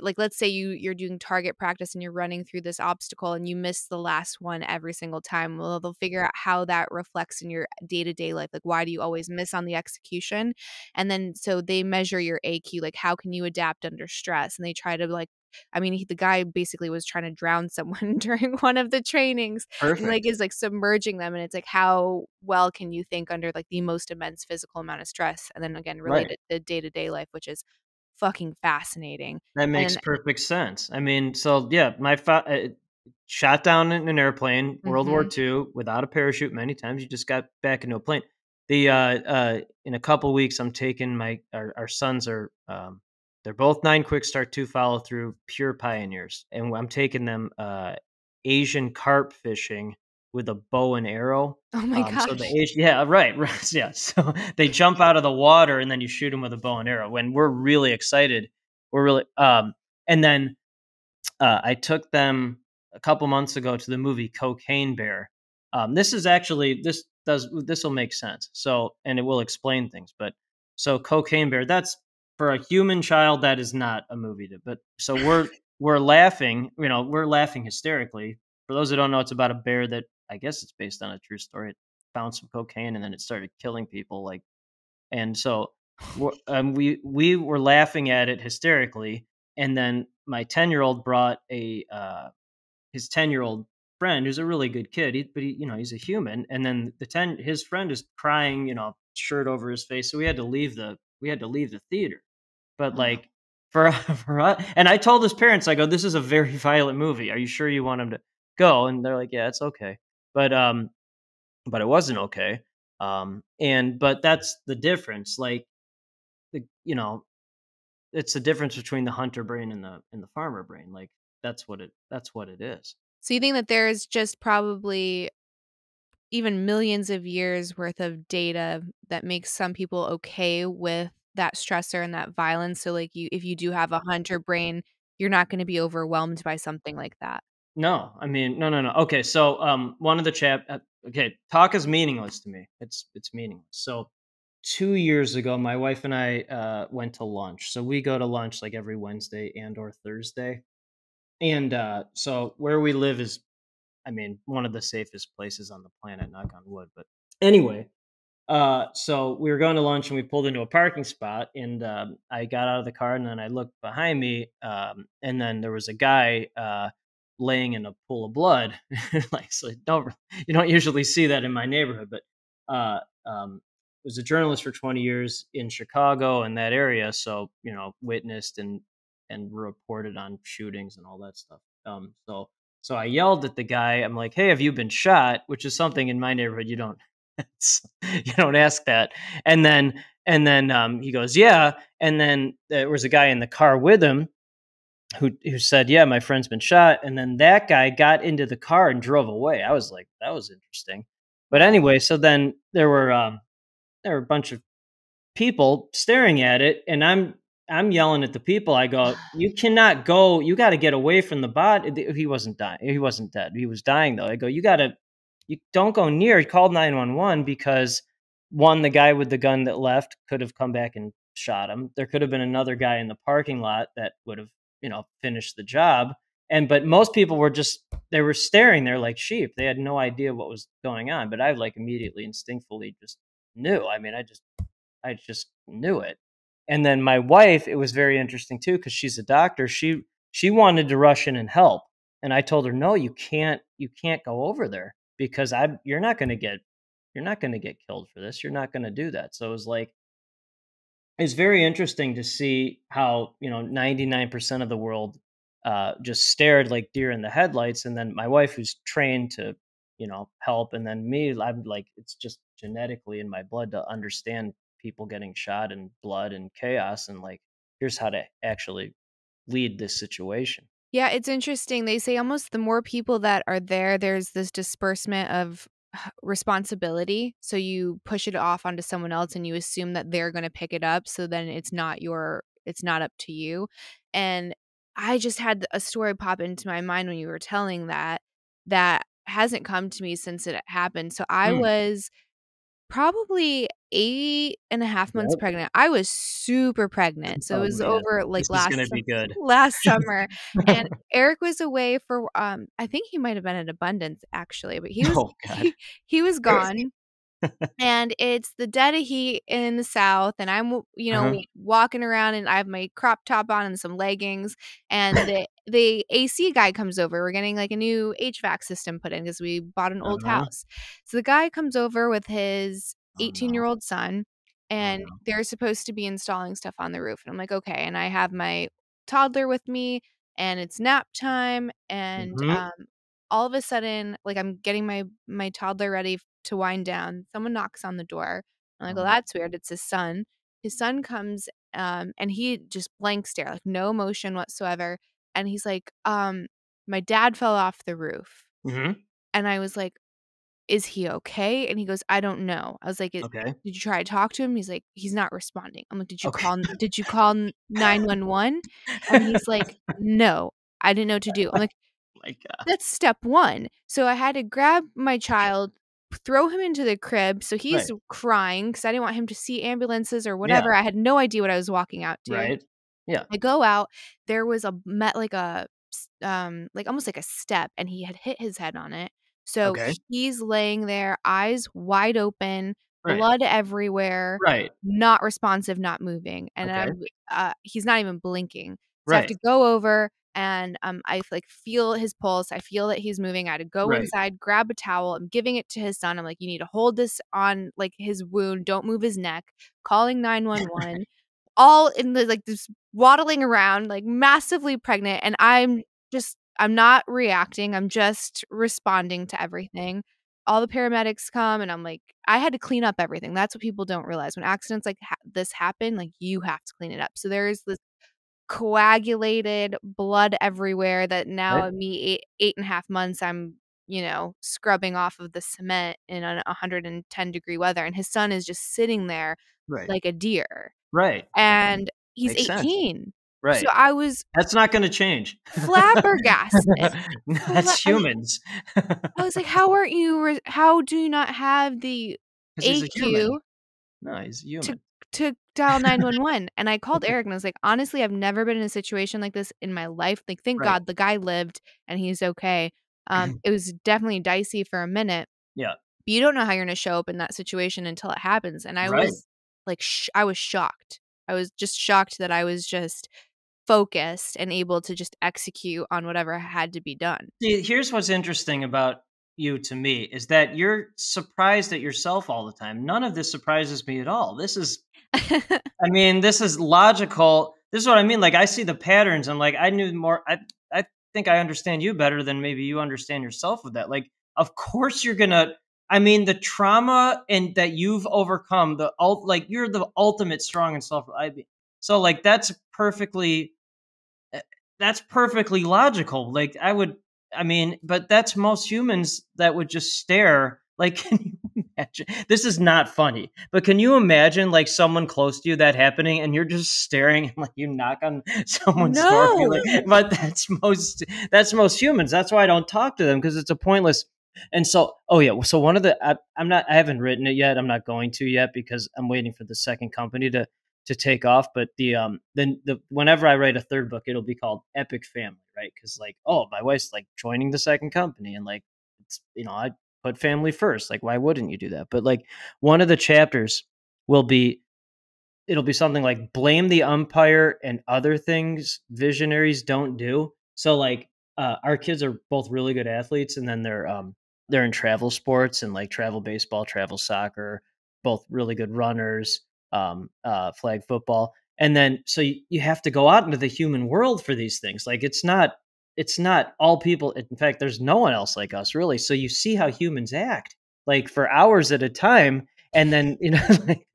like let's say you're doing target practice and you're running through this obstacle and you miss the last one every single time. Well, they'll figure out how that reflects in your day-to-day life. Like, why do you always miss on the execution? And then so they measure your AQ, like how can you adapt under stress? And they try to like, I mean, the guy basically was trying to drown someone during one of the trainings, and like Perfect. is like submerging them, and it's like how well can you think under like the most immense physical amount of stress, and then again relate Right. it to day-to-day life, which is fucking fascinating. That makes And perfect sense. I mean, so yeah, shot down in an airplane, World War mhm. II, without a parachute many times. You just got back into a plane. In a couple weeks, I'm taking our sons are they're both 9 quick start 2 follow through pure pioneers, and I'm taking them Asian carp fishing with a bow and arrow. Oh my So the gosh. Asian, yeah, right, right, yeah. So they jump out of the water and then you shoot them with a bow and arrow. When we're really excited, we're really and then I took them a couple months ago to the movie Cocaine Bear. This is actually this will make sense. So, and it will explain things. But so Cocaine Bear, that's for a human child, that is not a movie. But so we're laughing, we're laughing hysterically. For those who don't know, it's about a bear that I guess it's based on a true story. It found some cocaine and then it started killing people. And so we were laughing at it hysterically, and then my 10-year-old brought his 10-year-old friend who's a really good kid, but he's a human, and then his friend is crying, shirt over his face, so we had to leave the theater. But like for for us, and I told his parents, I go, this is a very violent movie. Are you sure you want him to go? And they're like, yeah, it's okay. But it wasn't okay. But that's the difference. Like the it's the difference between the hunter brain and the farmer brain. Like that's what it is. So you think that there's just probably even millions of years worth of data that makes some people okay with that stressor and that violence, so like you if you do have a hunter brain, you're not gonna be overwhelmed by something like that. No, I mean, no, no, no. Okay, so one of the okay, talk is meaningless to me. It's meaningless. So 2 years ago, my wife and I went to lunch. So we go to lunch like every Wednesday and or Thursday. And so where we live is, I mean, one of the safest places on the planet, knock on wood. But anyway, so we were going to lunch and we pulled into a parking spot, and I got out of the car and then I looked behind me, and then there was a guy laying in a pool of blood. Like, so you don't usually see that in my neighborhood, but uh, was a journalist for 20 years in Chicago and that area, so witnessed and reported on shootings and all that stuff. So I yelled at the guy. I'm like, "Hey, have you been shot?" Which is something in my neighborhood you don't you don't ask that. And then he goes, "Yeah." And then there was a guy in the car with him who said, "Yeah, my friend's been shot." And then that guy got into the car and drove away. I was like, "That was interesting." But anyway, so then there were a bunch of people staring at it, and I'm yelling at the people. I go, "You cannot go. You got to get away from the body." He wasn't dying. He wasn't dead. He was dying though. I go, you don't go near. He called 911 because one, the guy with the gun that left could have come back and shot him. There could have been another guy in the parking lot that would have, finished the job. But most people they were staring there like sheep. They had no idea what was going on. But I like immediately instinctively just knew. I mean, I just knew it. And then my wife, it was very interesting too, because she's a doctor. She wanted to rush in and help. And I told her, no, you can't go over there because you're not going to get killed for this. You're not going to do that. So it was like, it's very interesting to see how 99% of the world just stared like deer in the headlights, and then my wife, who's trained to help, and then me, I'm like, it's just genetically in my blood to understand people getting shot and blood and chaos, and like, here's how to actually lead this situation. Yeah, it's interesting. They say almost the more people that are there, there's this disbursement of responsibility. So you push it off onto someone else and you assume that they're going to pick it up. So then it's not up to you. And I just had a story pop into my mind when you were telling that hasn't come to me since it happened. So I Hmm. was probably 8.5 months Yep. pregnant. I was super pregnant. So it Oh was man, over like this is gonna be good. last summer. And Eric was away for I think he might have been at Abundance actually, but Oh God. he was gone. And it's the dead of heat in the South, and I'm, Uh-huh. walking around, and I have my crop top on and some leggings, and the AC guy comes over. We're getting, like, a new HVAC system put in because we bought an old Uh-huh. house. So the guy comes over with his Oh no. 18-year-old son, Oh and no. they're supposed to be installing stuff on the roof, and I'm like, "Okay," and I have my toddler with me, and it's nap time, and, Mhm. all of a sudden, like, I'm getting my toddler ready to wind down. Someone knocks on the door. I'm like, "Well, Oh. that's weird." It's his son. His son comes, and he just blank stare, like, no emotion whatsoever, and he's like, "My dad fell off the roof." Mhm. And I was like, "Is he okay?" And he goes, "I don't know." I was like, Okay. did you try to talk to him?" He's like, "He's not responding." I'm like, Okay. did you call 911?" And he's like, "No, I didn't know what to do." I'm like, My God. that's step 1. So I had to grab my child, throw him into the crib, so he's Right. crying because I didn't want him to see ambulances or Yeah. whatever. I had no idea what I was walking out to. Right. Yeah. I go out, there was like almost like a step, and he had hit his head on it. So Okay. he's laying there, eyes wide open, Right. blood everywhere, Right. not responsive, not moving, and Okay. he's not even blinking. So I have Right. to go over and, I, like, feel his pulse, I feel that he's moving, I had to go Right. inside, grab a towel, I'm giving it to his son, I'm like, "You need to hold this on, like, his wound, don't move his neck," calling 911, all in the like, this waddling around, like, massively pregnant, and I'm not reacting, I'm just responding to everything. All the paramedics come, and I'm like I had to clean up everything. That's what people don't realize. When accidents like this happen, like, you have to clean it up. So there's this coagulated blood everywhere that now Right. at me 8.5 months, I'm, scrubbing off of the cement in 110-degree weather, and his son is just sitting there Right. like a deer, Right. and he's Makes sense. 18. So Right. I was That's not gonna change. flabbergasted. That's humans. I was like, how do you not have the 'Cause he's a human. AQ No, he's to human. dial 911? And I called Eric and I was like, "Honestly, I've never been in a situation like this in my life." Like, thank Right. God the guy lived and he's okay. It was definitely dicey for a minute, Yeah. but you don't know how you're gonna show up in that situation until it happens, and I Right. was, like, I was shocked. I was just shocked that I was just focused and able to just execute on whatever had to be done. See, here's what's interesting about you to me is that you're surprised at yourself all the time. None of this surprises me at all. I mean, this is logical. This is what I mean. Like I see the patterns and like I knew more. I think I understand you better than maybe you understand yourself with that. Like, of course you're gonna I mean, the trauma and that you've overcome, like you're the ultimate strong and self so like uh, that's perfectly logical. Like I mean, but that's most humans that would just stare. Like, can you imagine? This is not funny, but can you imagine like someone close to you that happening and you're just staring and like you knock on someone's door and you're No. like, but that's most humans. That's why I don't talk to them because it's a pointless. And so, oh yeah, so one of the I haven't written it yet. I'm not going to yet because I'm waiting for the second company to take off. But then the whenever I write a third book, it'll be called Epic Family, right? Because like, oh, my wife's like joining the second company, and like it's I put family first. Like, why wouldn't you do that? But like one of the chapters will be it'll be something like blame the umpire and other things visionaries don't do. So like our kids are both really good athletes, and then they're in travel sports and like travel baseball, travel soccer, both really good runners, flag football. And then so you have to go out into the human world for these things. Like it's not all people. In fact, there's no one else like us really. So you see how humans act like for hours at a time. And then, like,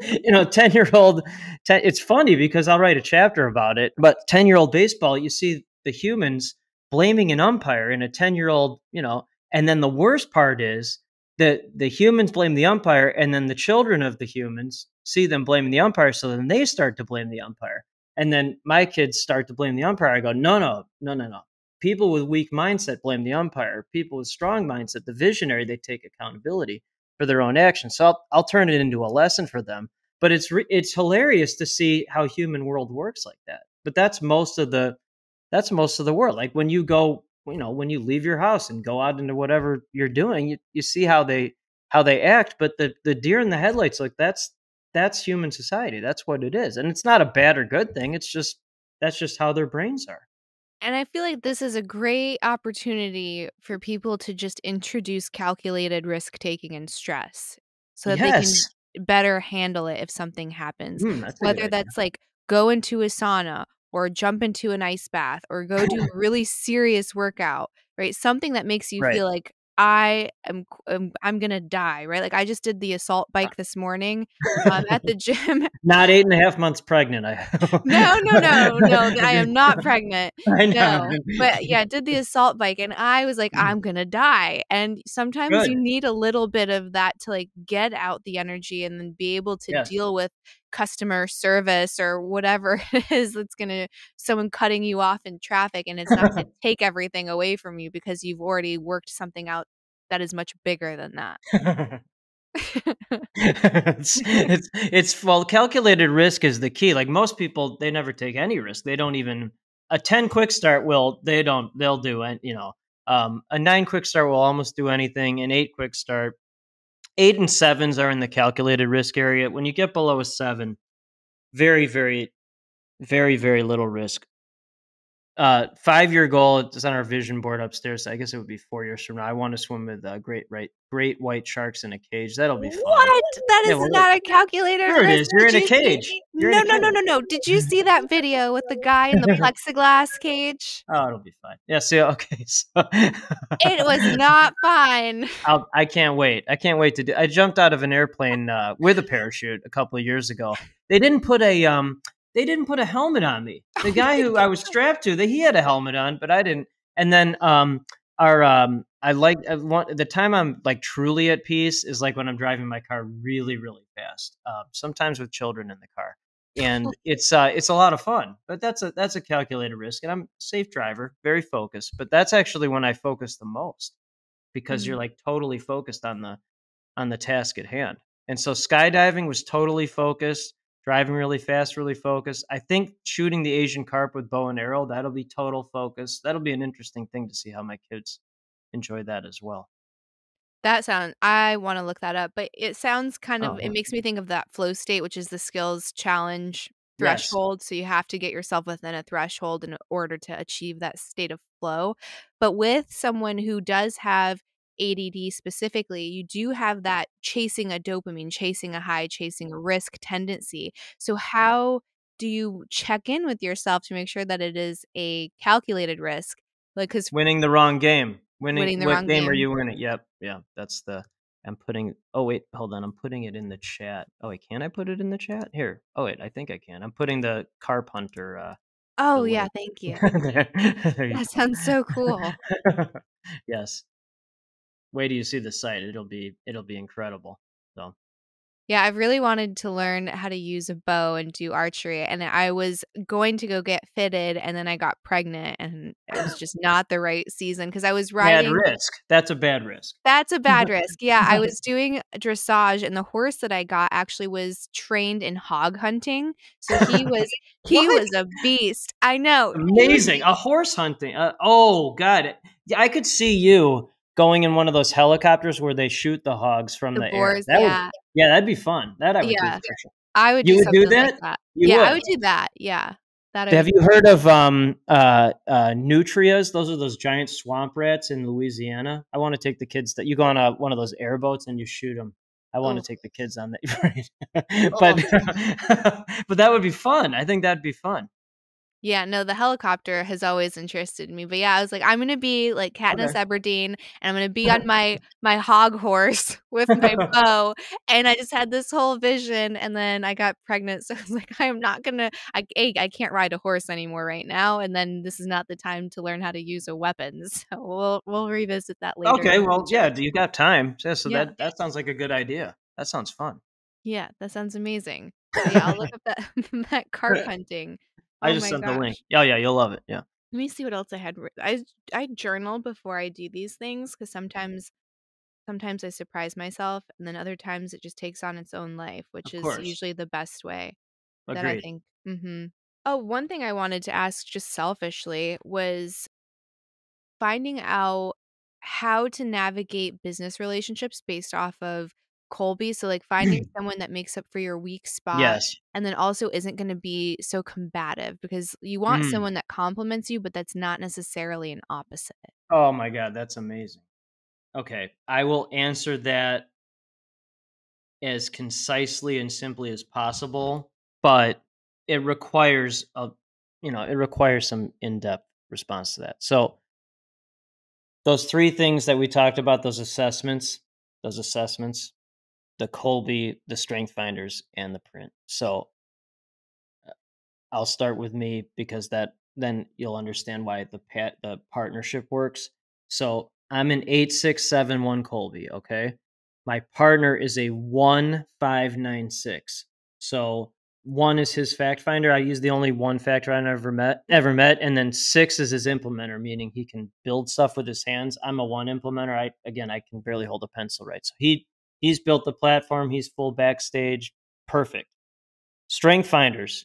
10-year-old, it's funny because I'll write a chapter about it, but 10-year-old baseball, you see the humans blaming an umpire in a 10-year-old, and then the worst part is that the humans blame the umpire and then the children of the humans see them blaming the umpire. So then they start to blame the umpire. And then my kids start to blame the umpire. I go, no, no, no, no, no. People with weak mindset blame the umpire. People with strong mindset, the visionary, they take accountability. for their own actions. So I'll turn it into a lesson for them. But it's hilarious to see how human world works like that. But that's most of the world. Like when you go, when you leave your house and go out into whatever you're doing, you see how they act. But the deer in the headlights, like that's human society. That's what it is, and it's not a bad or good thing. It's just that's just how their brains are. And I feel like this is a great opportunity for people to just introduce calculated risk taking and stress so that they can Yes, better handle it if something happens. that's a good Whether idea. that's like go into a sauna or jump into an ice bath or go do a really serious workout, right? Something that makes you Right. feel like I'm gonna die, right? Like I just did the assault bike this morning at the gym. Not 8.5 months pregnant. I No, no, no, no, I am not pregnant. I know. No. But, yeah, did the assault bike, and I was like, "I'm gonna die," and sometimes you Good. need a little bit of that to, like, get out the energy and then be able to Yes. deal with customer service or whatever it is that's gonna someone cutting you off in traffic, and it's not gonna take everything away from you because you've already worked something out that is much bigger than that. Well, calculated risk is the key. Like most people, they never take any risk. They don't even a 10 quick start will they don't they'll do it, a 9 quick start will almost do anything. An 8 quick start, 8 and 7s are in the calculated risk area. When you get below a 7, very, very, very, very little risk. 5-year goal, it's on our vision board upstairs. So I guess it would be 4 years from now. I want to swim with great white sharks in a cage. That'll be fun. What? That Yeah, is well, not a calculated sure it risk. is. You're Did in a you see cage. You're in No, a no, cage. no, no, no. Did you see that video with the guy in the plexiglass cage? Oh, it'll be fine. Yeah. See, okay. So It was not fine. I can't wait. I can't wait to do. I jumped out of an airplane with a parachute a couple of years ago. They didn't put a helmet on me. The guy who I was strapped to, he had a helmet on, but I didn't. And then the time I'm like truly at peace is like when I'm driving my car really, really fast. Sometimes with children in the car, and it's a lot of fun. But that's a calculated risk, and I'm a safe driver, very focused. But that's actually when I focus the most because you're Mhm. like totally focused on the task at hand. And so skydiving was totally focused, driving really fast, really focused. I think shooting the Asian carp with bow and arrow, that'll be total focus. That'll be an interesting thing to see how my kids enjoy that as well. I wanna look that up, but it sounds kind of Oh, it yeah. makes me think of that flow state, which is the skills challenge Yes. threshold, so you have to get yourself within a threshold in order to achieve that state of flow. But with someone who does have ADD specifically, you do have that chasing a dopamine, chasing a high, chasing a risk tendency. So how do you check in with yourself to make sure that it is a calculated risk? Like, 'cause Winning the wrong game. winning Winning the what wrong game are game. you winning? Yep. Yeah. I'm putting oh wait, hold on. I'm putting it in the chat. Oh wait, can I put it in the chat? Here. Oh wait, I think I can. I'm putting the Carp Hunter the Oh, yeah, link. thank you. There you That sounds so cool. go. Yes. Wait till you see the site. It'll be incredible. So Yeah, I've really wanted to learn how to use a bow and do archery, and I was going to go get fitted, and then I got pregnant, and it was just not the right season because I was bad riding. risk. That's a bad risk. That's a bad risk. Yeah, I was doing dressage, and the horse that I got actually was trained in hog hunting, so he What? was a beast. I know. He was Amazing. A horse hunting. Oh god. Yeah, I could see you going in one of those helicopters where they shoot the hogs from the the air. boars, yeah. Yeah, that'd be fun. That I would do Yeah, for sure. I would You do would do something like that? that. You Yeah, I would. would do that, yeah. That I Have would you heard of nutrias? Those are those giant swamp rats in Louisiana. I want to take the kids that you go on one of those airboats and you shoot them. I want Oh, to take the kids on that, right? oh. But that would be fun. I think that'd be fun. Yeah, no, the helicopter has always interested me, but yeah, I was like, "I'm gonna be like Katniss Okay. Everdeen, and I'm gonna be on my hog horse with my bow," and I just had this whole vision, and then I got pregnant, so I was like, "I am not gonna I can't ride a horse anymore right now, and then this is not the time to learn how to use a weapon, so we'll revisit that later in Okay, the well, future." yeah, do you got time? Yeah, so Yeah, that sounds like a good idea. That sounds fun. yeah, that sounds amazing. So yeah, I'll look up that that carp hunting. I Oh just my sent the link. gosh. Oh, yeah, you'll love it, yeah. Let me see what else I had. I journal before I do these things because sometimes sometimes I surprise myself, and then other times it just takes on its own life, which Of is course. usually the best way that I Agreed. think. Oh, one thing I wanted to ask just selfishly was finding out how to navigate business relationships based off of Colby. So, like, finding someone that makes up for your weak spot Yes. and then also isn't gonna be so combative because you want Mm. someone that compliments you, but that's not necessarily an opposite. Oh my god, that's amazing. Okay, I will answer that as concisely and simply as possible, but it requires it requires some in-depth response to that. So, those 3 things that we talked about, those assessments, the Colby, the Strength Finders, and the Print. So, I'll start with me because that then you'll understand why the partnership works. So I'm an 8671 Colby, okay? My partner is a 1596. So one is his fact finder. I use the only one factor I ever met, and then six is his implementer, meaning he can build stuff with his hands. I'm a one implementer. I can barely hold a pencil right. So he's built the platform, he's full backstage, perfect. Strength finders,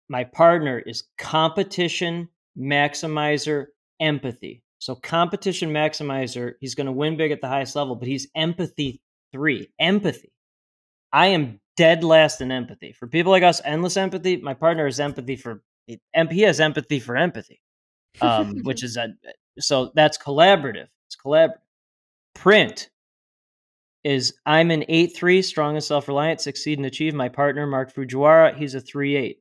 my partner is competition maximizer empathy. So competition maximizer, he's going to win big at the highest level, but he's empathy 3. Empathy. I am dead last in empathy. For people like us, endless empathy. My partner is empathy for he has empathy for empathy. Which is so that's collaborative. It's collaborative. Print is I'm an 8-3, strong and self-reliant, succeed and achieve. My partner, Mark Fujiwara, he's a 3-8.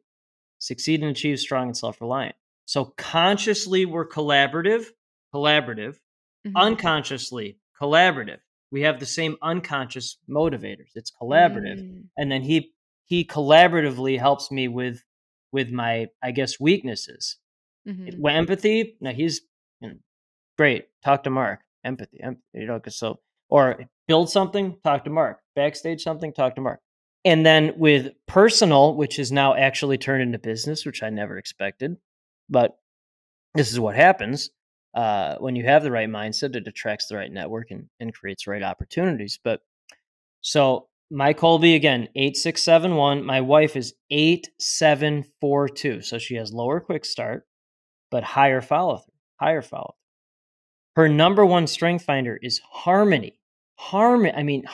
Succeed and achieve, strong and self-reliant. So consciously we're collaborative, Mhm. unconsciously collaborative. We have the same unconscious motivators. It's collaborative. Mm. And then he collaboratively helps me with my, I guess, weaknesses. Mhm. Empathy, now he's great. Talk to Mark. Empathy, so or build something, talk to Mark. Backstage something, talk to Mark. And then with personal, which is now actually turned into business, which I never expected, but this is what happens when you have the right mindset. It attracts the right network and creates the right opportunities. But so my Colby again, 8671. My wife is 8742. So she has lower quick start, but higher follow through. Higher follow. Her number one strength finder is harmony. Harmony. I mean,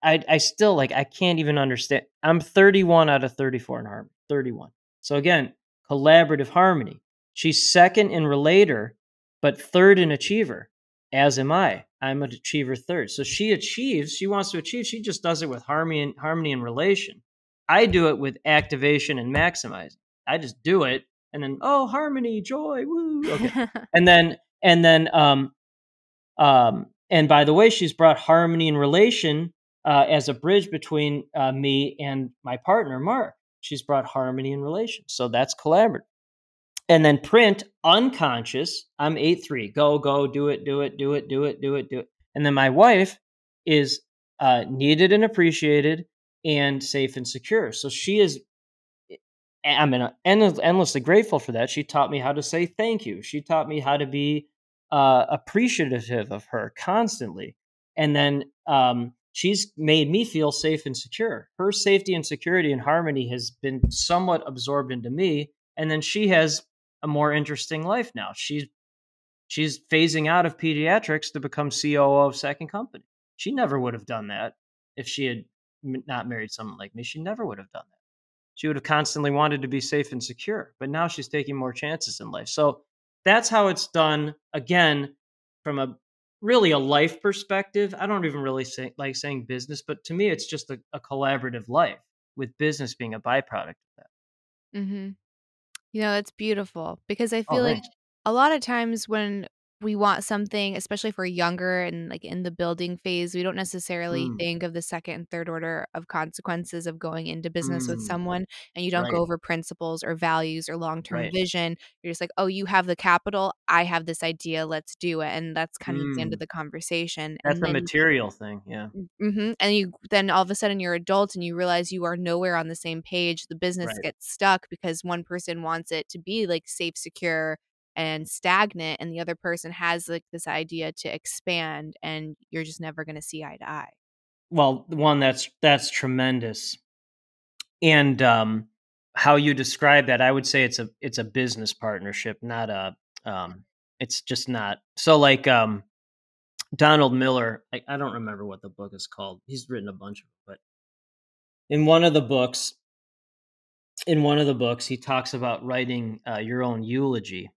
I still like I can't even understand. I'm 31 out of 34 in harmony. 31. So again, collaborative harmony. She's second in relator, but third in achiever, as am I. I'm an achiever third. So she achieves, she wants to achieve, she just does it with harmony and relation. I do it with activation and maximizing. I just do it and then harmony, joy, woo. Okay. And by the way, she's brought harmony and relation as a bridge between me and my partner, Mark. She's brought harmony and relation. So that's collaborative. And then print, unconscious. I'm 8-3. Go, go, do it, do it, do it, do it, do it, do it. And then my wife is needed and appreciated and safe and secure. So she is, I'm endlessly grateful for that. She taught me how to say thank you. She taught me how to be appreciative of her constantly. And then she's made me feel safe and secure. Her safety and security and harmony has been somewhat absorbed into me. And then she has a more interesting life now. She's phasing out of pediatrics to become COO of second company. She never would have done that if she had not married someone like me. She never would have done that. She would have constantly wanted to be safe and secure, but now she's taking more chances in life. So that's how it's done. Again, from a life perspective, I don't even really like saying business, but to me, it's just a collaborative life with business being a byproduct of that. Mhm. That's beautiful because I Oh, feel like thanks. a lot of times when we want something, especially for younger and like in the building phase, we don't necessarily Mm, think of the second and third order of consequences of going into business with mm, someone and you don't go right, over principles or values or long term right. vision. You're just like, oh, you have the capital. I have this idea. Let's do it. And that's kind of the end of Mm, the conversation. that's And a then material thing. Yeah, And you then all of a sudden you're adult and you realize you are nowhere on the same page. The business right. gets stuck because one person wants it to be like safe, secure, and stagnant, and the other person has like this idea to expand, and you're just never going to see eye to eye. Well, one that's tremendous. And how you describe that, I would say it's a business partnership, not a it's just not. So like Donald Miller, I don't remember what the book is called. He's written a bunch of them, but in one of the books, he talks about writing your own eulogy.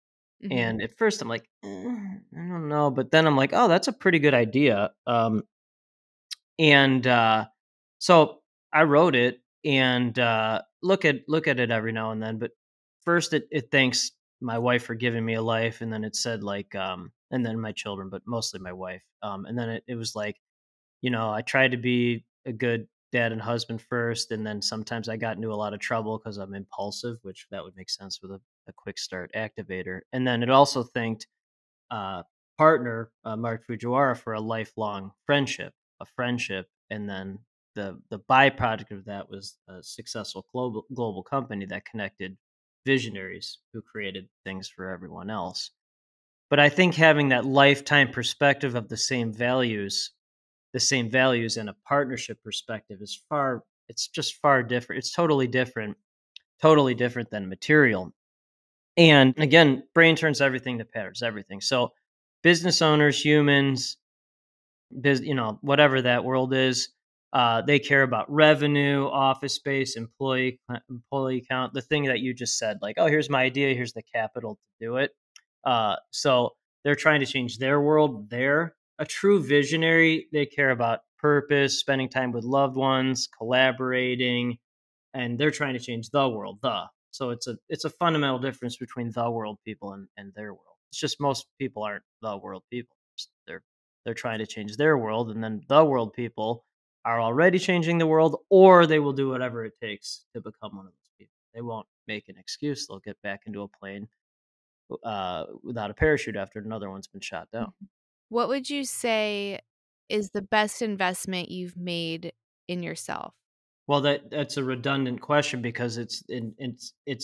Mm-hmm. And at first I'm like, I don't know, but then I'm like, oh, that's a pretty good idea. And so I wrote it and look at it every now and then. But first, it thanks my wife for giving me a life, and then it said like, and then my children, but mostly my wife. And then it was like, I tried to be a good dad and husband first, and then sometimes I got into a lot of trouble because I'm impulsive, which that would make sense with a quick start activator. And then it also thanked uh, partner, Mark Fujiwara, for a lifelong friendship, and then the byproduct of that was a successful global company that connected visionaries who created things for everyone else. But I think having that lifetime perspective of the same values and a partnership perspective it's just far different. It's totally different than material. And again, brain turns everything to patterns, everything. So business owners, humans, whatever that world is, they care about revenue, office space, employee count. The thing that you just said, like, oh, here's my idea, here's the capital to do it. So they're trying to change their world. They're a true visionary. They care about purpose, spending time with loved ones, collaborating, and they're trying to change the world. So it's a fundamental difference between the world people and their world. It's just most people aren't the world people. They're trying to change their world, and then the world people are already changing the world, or they will do whatever it takes to become one of those people. They won't make an excuse. They'll get back into a plane without a parachute after another one's been shot down. What would you say is the best investment you've made in yourself? Well, that's a redundant question because it's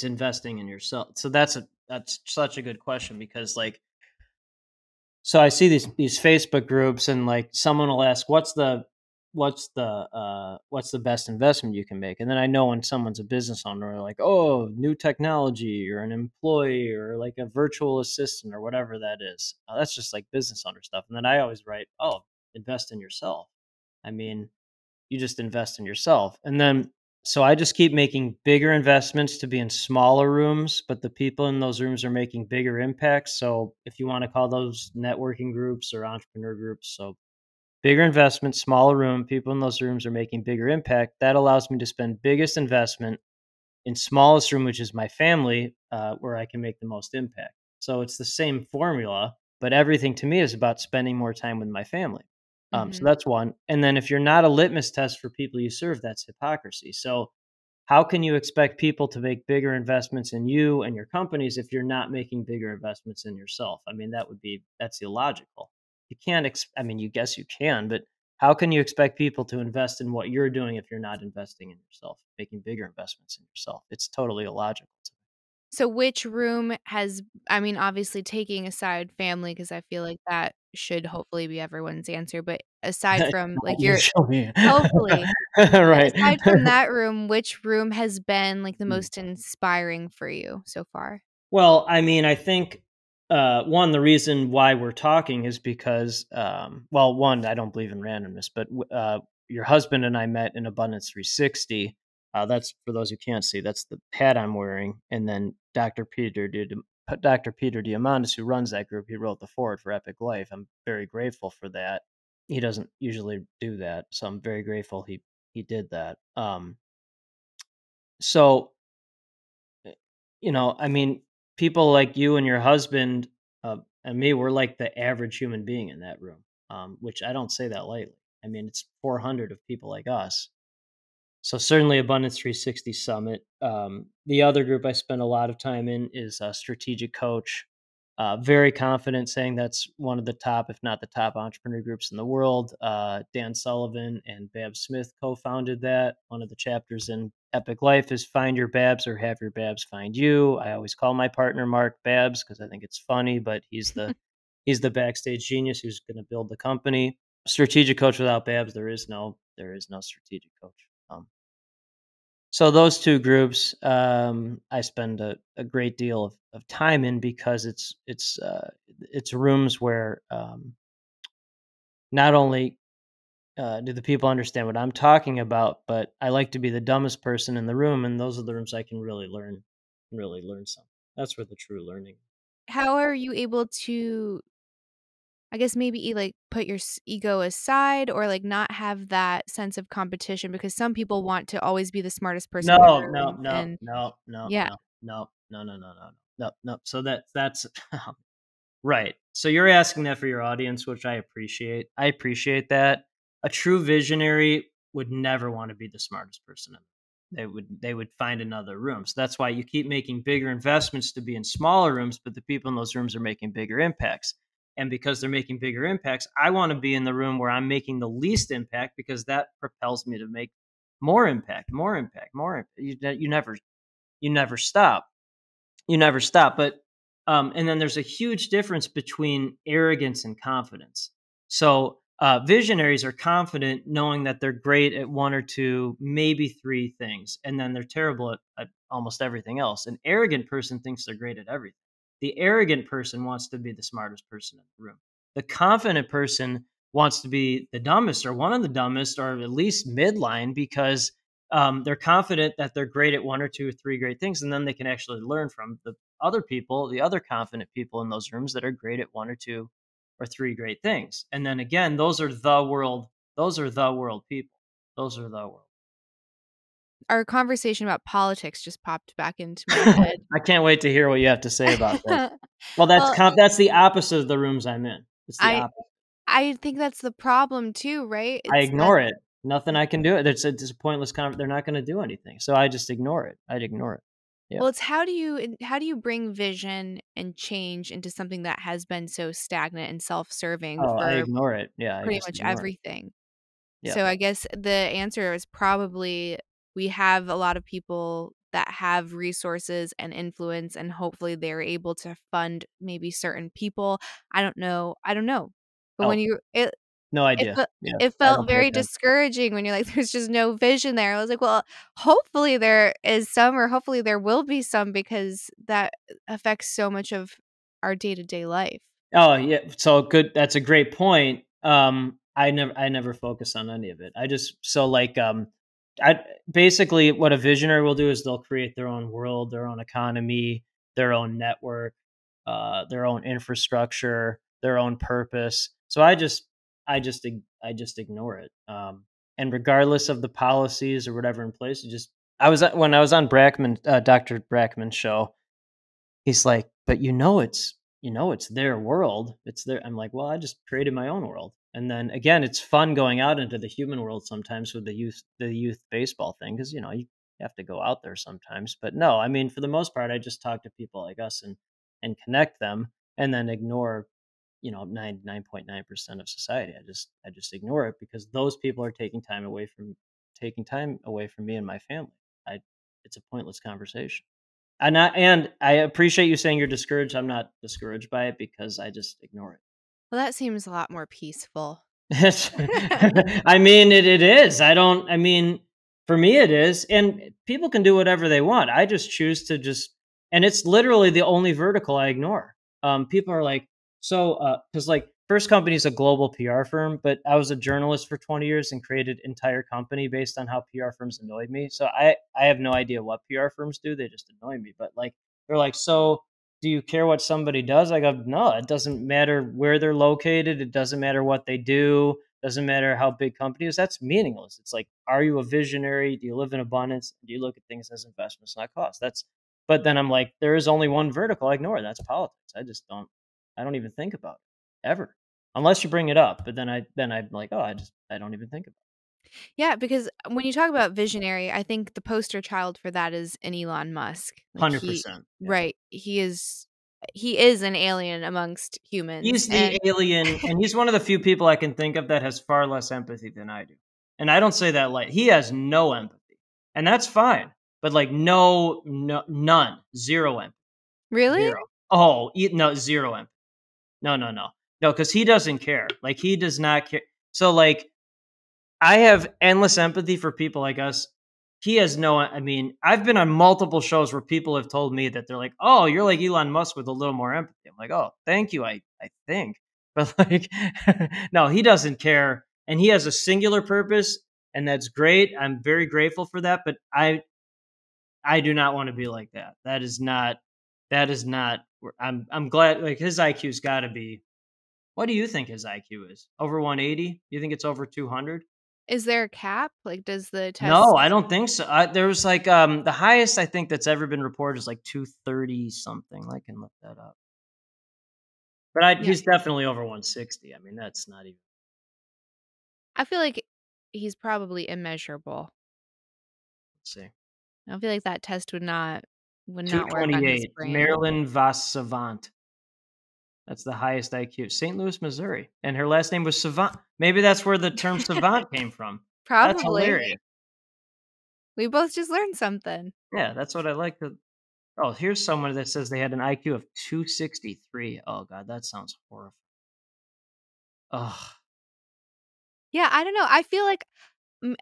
investing in yourself. So that's such a good question because like, so I see these Facebook groups and like someone will ask, what's the best investment you can make? And then I know when someone's a business owner, like, oh, new technology or an employee or like a virtual assistant or whatever that is. That's just like business owner stuff. And then I always write, oh, invest in yourself. I mean, you just invest in yourself. And then, so I just keep making bigger investments to be in smaller rooms, but the people in those rooms are making bigger impacts. So if you want to call those networking groups or entrepreneur groups, so bigger investment, smaller room, people in those rooms are making bigger impact. That allows me to spend biggest investment in smallest room, which is my family, where I can make the most impact. So it's the same formula, but everything to me is about spending more time with my family. So that's one. And then if you're not a litmus test for people you serve, that's hypocrisy. So how can you expect people to make bigger investments in you and your companies if you're not making bigger investments in yourself? I mean, that's illogical. You can't, I mean, you guess you can, but how can you expect people to invest in what you're doing if you're not investing in yourself, making bigger investments in yourself? It's totally illogical. So which room has, I mean, obviously taking aside family, because I feel like that should hopefully be everyone's answer, but aside from like your, hopefully, Right. aside from that room, which room has been like the most inspiring for you so far? Well, I mean, I think one, the reason why we're talking is because, well, one, I don't believe in randomness, but your husband and I met in Abundance 360. That's for those who can't see. That's the hat I'm wearing, and then Dr. Peter Diamandis, who runs that group, he wrote the foreword for Epic Life. I'm very grateful for that. He doesn't usually do that, so I'm very grateful he did that. So I mean, people like you and your husband and me, we're like the average human being in that room, which I don't say that lightly. I mean, it's 400 of people like us. So certainly Abundance 360 Summit. The other group I spend a lot of time in is Strategic Coach. Very confident saying that's one of the top, if not the top, entrepreneur groups in the world. Dan Sullivan and Babs Smith co-founded that. One of the chapters in Epic Life is find your Babs or have your Babs find you. I always call my partner Mark Babs because I think it's funny, but he's the backstage genius who's going to build the company. Strategic coach without Babs, there is no strategic coach. So those two groups, I spend a great deal of time in because it's rooms where not only do the people understand what I'm talking about, but I like to be the dumbest person in the room, and those are the rooms I can really learn something. That's where the true learning. How are you able to, I guess, maybe like put your ego aside or like not have that sense of competition? Because some people want to always be the smartest person in the No, room. And yeah, no. So that's right. So you're asking that for your audience, which I appreciate. I appreciate that. A true visionary would never want to be the smartest person in they would find another room. So that's why you keep making bigger investments to be in smaller rooms, but the people in those rooms are making bigger impacts. And because they're making bigger impacts, I want to be in the room where I'm making the least impact because that propels me to make more impact, more impact, more impact. You never stop. You never stop. But and then there's a huge difference between arrogance and confidence. So visionaries are confident knowing that they're great at one or two, maybe three things, and then they're terrible at almost everything else. An arrogant person thinks they're great at everything. The arrogant person wants to be the smartest person in the room. The confident person wants to be the dumbest or one of the dumbest or at least midline because they're confident that they're great at one or two or three great things, and then they can actually learn from the other people, the other confident people in those rooms that are great at one or two or three great things. And then again, those are the world people. Those are the world. Our conversation about politics just popped back into my head. I can't wait to hear what you have to say about this. Well, that's the opposite of the rooms I'm in. It's the opposite. I think that's the problem too, right? I ignore it. Nothing I can do. It's a pointless conversation. They're not going to do anything. So I just ignore it. I'd ignore it. Yeah. Well, it's how do you bring vision and change into something that has been so stagnant and self-serving Oh, I for ignore it. Yeah. pretty much everything. Yeah. So I guess the answer is probably we have a lot of people that have resources and influence, and hopefully they're able to fund maybe certain people. I don't know. But when no idea. it felt very discouraging when you're like, there's just no vision there. I was like, well, hopefully there is some, or hopefully there will be some, because that affects so much of our day-to-day life. Oh yeah. So good. That's a great point. I never focus on any of it. I basically what a visionary will do is they'll create their own world, their own economy, their own network, their own infrastructure, their own purpose. So I just ignore it. And regardless of the policies or whatever in place, when I was on Dr. Brackman's show, he's like, but it's their world. It's their, I'm like, well, I just created my own world. And then again, it's fun going out into the human world sometimes with the youth baseball thing. Cause you have to go out there sometimes, but no, I mean, for the most part, I just talk to people like us and connect them and then ignore, 99.9% of society. I just ignore it because those people are taking time away from me and my family. It's a pointless conversation. And I appreciate you saying you're discouraged. I'm not discouraged by it because I just ignore it. Well, that seems a lot more peaceful. I mean, it is. For me, it is. And people can do whatever they want. I just choose to and it's literally the only vertical I ignore. People are like, because First Company is a global PR firm, but I was a journalist for 20 years and created an entire company based on how PR firms annoyed me. So I have no idea what PR firms do. They just annoy me. But they're like, so do you care what somebody does? I go, no, it doesn't matter where they're located. It doesn't matter what they do. It doesn't matter how big company is. That's meaningless. It's like, are you a visionary? Do you live in abundance? Do you look at things as investments, not costs? But then I'm like, there is only one vertical I ignore. That's politics. I don't even think about it ever, unless you bring it up. But then I'm like, oh, I don't even think about it. Yeah, because when you talk about visionary, I think the poster child for that is an Elon Musk. 100%. Right. He is he is an alien amongst humans. He's the alien, and he's one of the few people I can think of that has far less empathy than I do. And I don't say that light. He has no empathy, and that's fine. But like, none, zero empathy, Really? zero. Oh, no, zero empathy. No, because he doesn't care. Like, he does not care. So like, I have endless empathy for people like us. He has no. I mean, I've been on multiple shows where people have told me that they're like, "Oh, you're like Elon Musk with a little more empathy." I'm like, "Oh, thank you." I think, but like, no, he doesn't care, and he has a singular purpose, and that's great. I'm very grateful for that. But I do not want to be like that. That is not. That is not. I'm glad. Like, his IQ's got to be. What do you think his IQ is? Over 180? You think it's over 200? Is there a cap? Like, does the No, test? I don't think so. There was like the highest I think that's ever been reported is like 230 something. I can look that up. But Yeah. he's definitely over 160. I mean, that's not even. I feel like he's probably immeasurable. Let's see. I feel like that test would not work on his 228. brain. Marilyn Vos Savant. That's the highest IQ. St. Louis, Missouri. And her last name was Savant. Maybe that's where the term savant came from. That's Probably. hilarious. We both just learned something. Yeah, that's what I like to. Oh, here's someone that says they had an IQ of 263. Oh God, that sounds horrible. Ugh. Yeah, I don't know. I feel like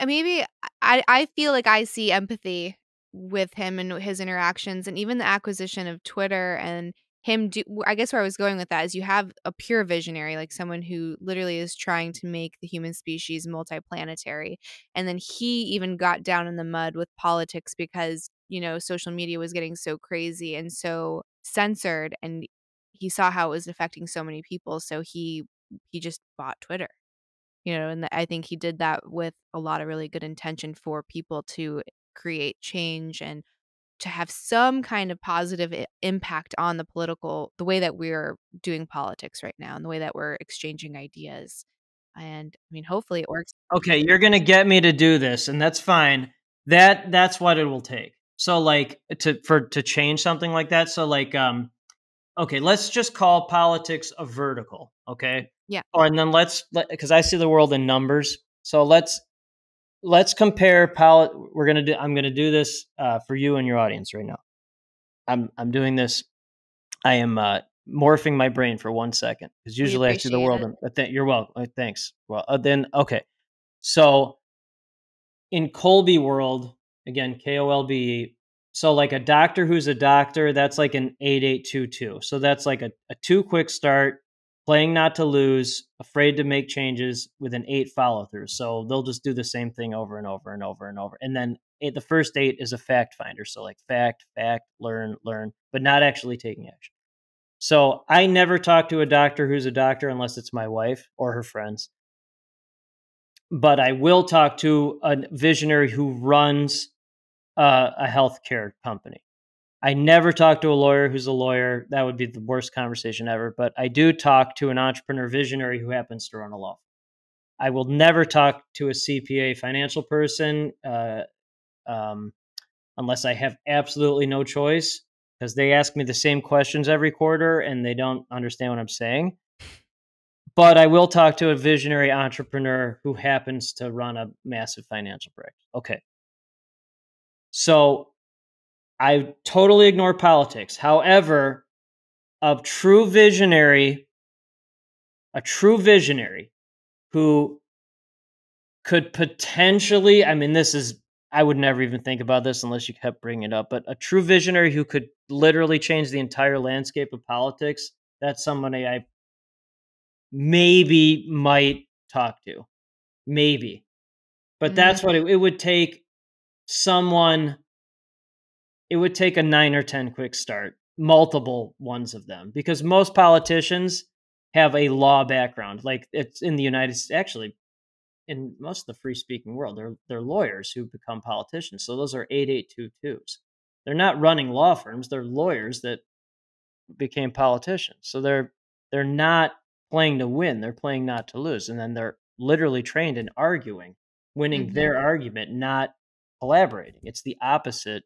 maybe I feel like I see empathy with him and his interactions, and even the acquisition of Twitter and him I guess where I was going with that is you have a pure visionary, like someone who literally is trying to make the human species multiplanetary. And then he even got down in the mud with politics because, social media was getting so crazy and so censored, and he saw how it was affecting so many people, so he just bought Twitter. And I think he did that with a lot of really good intention for people to create change and to have some kind of positive impact on the way that we're doing politics right now and the way that we're exchanging ideas. And I mean, hopefully it works. Okay, you're gonna get me to do this, and that's fine. That's what it will take. So like to change something like that. So like okay, let's just call politics a vertical. Okay. Yeah. Or and then because I see the world in numbers. So let's compare I'm gonna do this for you and your audience right now. I'm doing this. I am morphing my brain for 1 second because usually I see the world. You're welcome. Thanks. Well, then okay. So in Kolbe world, again, KOLBE. So like a doctor who's a doctor, that's like an 8822. So that's like a 2 quick start, playing not to lose, afraid to make changes with an 8 follow through. So they'll just do the same thing over and over and over and over. And then the first 8 is a fact finder. So like fact, learn, but not actually taking action. So I never talk to a doctor who's a doctor unless it's my wife or her friends. But I will talk to a visionary who runs a healthcare company. I never talk to a lawyer who's a lawyer. That would be the worst conversation ever. But I do talk to an entrepreneur visionary who happens to run a law firm. I will never talk to a CPA financial person unless I have absolutely no choice, because they ask me the same questions every quarter and they don't understand what I'm saying. But I will talk to a visionary entrepreneur who happens to run a massive financial practice. Okay. So I totally ignore politics. However, a true visionary who could potentially, I mean, I would never even think about this unless you kept bringing it up, but a true visionary who could literally change the entire landscape of politics, that's somebody I maybe might talk to. Maybe. But that's what it would take someone. It would take a 9 or 10 quick start, multiple ones of them, because most politicians have a law background. Like it's in the United States, actually, in most of the free speaking world, they're lawyers who become politicians. So those are 8822s. They're not running law firms. They're lawyers that became politicians. So they're not playing to win. They're playing not to lose. And then they're literally trained in arguing, winning their argument, not collaborating. It's the opposite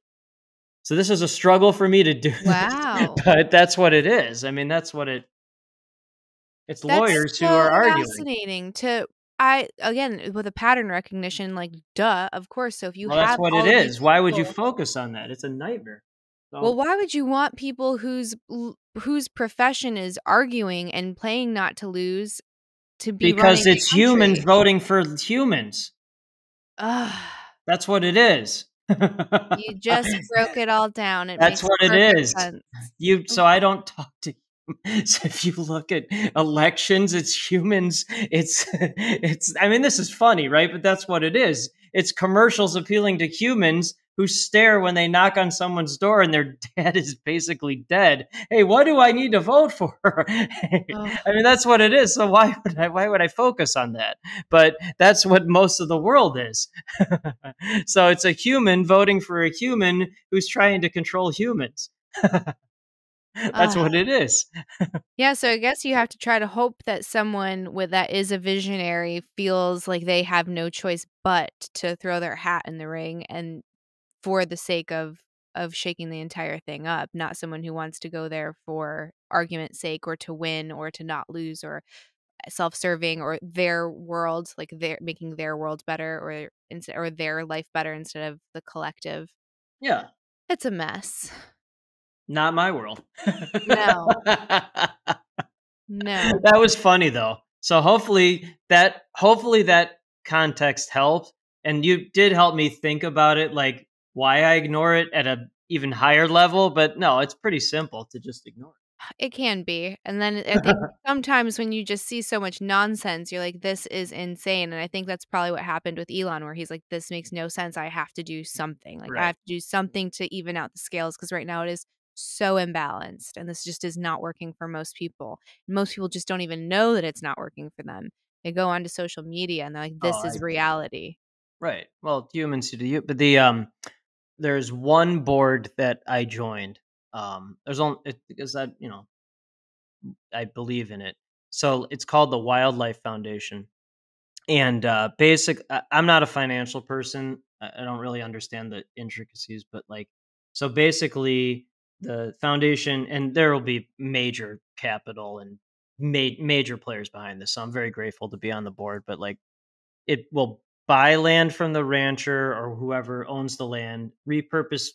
So this is a struggle for me to do this, Wow. but that's what it is. I mean, it's That's lawyers who are so arguing. fascinating to I again, with a pattern recognition, like, duh, of course. So if you Well, that's have what it all of these is. Why would you people, focus on that? It's a nightmare. well, So why would you want people whose profession is arguing and playing not to lose to be because running a it's humans country? voting for humans. Ugh, That's what it is. you just broke it all down. It That's makes what it perfect is. sense. So I don't talk to so if you look at elections, it's humans. It's I mean, this is funny, right? But that's what it is. It's commercials appealing to humans who stare when they knock on someone's door and their dad is basically dead. Hey, what do I need to vote for? I Ugh. mean, that's what it is. So why would I focus on that? But that's what most of the world is. So it's a human voting for a human who's trying to control humans. That's Ugh. what it is. Yeah, so I guess you have to try to hope that someone with that is a visionary feels like they have no choice but to throw their hat in the ring and for the sake of shaking the entire thing up, not someone who wants to go there for argument's sake or to win or to not lose or self-serving or their world, like they're making their world better or instead or their life better instead of the collective. Yeah, It's a mess. not my world. No. No. That was funny though. So hopefully that context helped, and you did help me think about it, like why I ignore it at a even higher level. But no, it's pretty simple to just ignore It can be. And then I it. think sometimes when you just see so much nonsense, you're like, this is insane. And I think that's probably what happened with Elon, where he's like, this makes no sense. I have to do something. Like, I Right. have to do something to even out the scales because right now it is so imbalanced. And this just is not working for most people. Most people just don't even know that it's not working for them. They go onto social media and they're like, Oh, this is reality. right. Well, humans do you, but there's one board that I joined. There's only because that I believe in it. So it's called the Wildlife Foundation. And I'm not a financial person. I don't really understand the intricacies, but like, so basically, the foundation, and there will be major capital and major players behind this. So I'm very grateful to be on the board. But like, it will buy land from the rancher or whoever owns the land, repurpose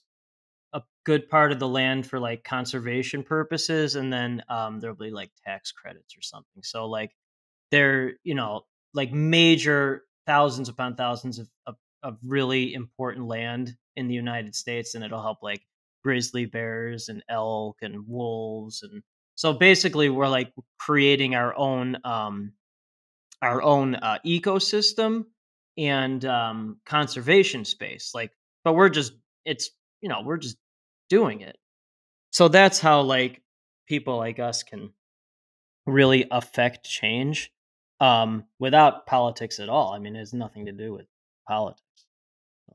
a good part of the land for like conservation purposes, and then there'll be like tax credits or something. So like they're like major thousands upon thousands of really important land in the United States, and it'll help like grizzly bears and elk and wolves. And so basically we're like creating our own ecosystem and conservation space, like, but we're just doing it. So that's how like people like us can really affect change, without politics at all. I mean, it has nothing to do with politics.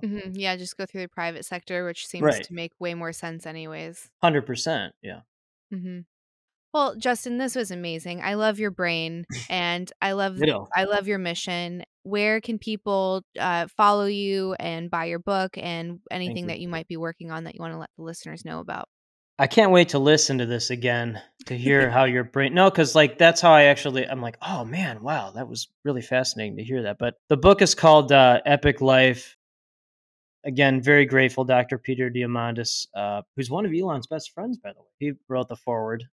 So, Yeah, just go through the private sector, which seems right. to make way more sense, anyways. 100%. Yeah. hmm Well, Justin, this was amazing. I love your brain and Ditto. I love your mission. Where can people follow you and buy your book and Thank anything you. that you might be working on that you want to let the listeners know about? I can't wait to listen to this again to hear how your brain. No, because like that's how I'm like, oh man, wow, that was really fascinating to hear that. But the book is called Epic Life. Again, very grateful, Dr. Peter Diamandis, who's one of Elon's best friends, by the way. He wrote the foreword.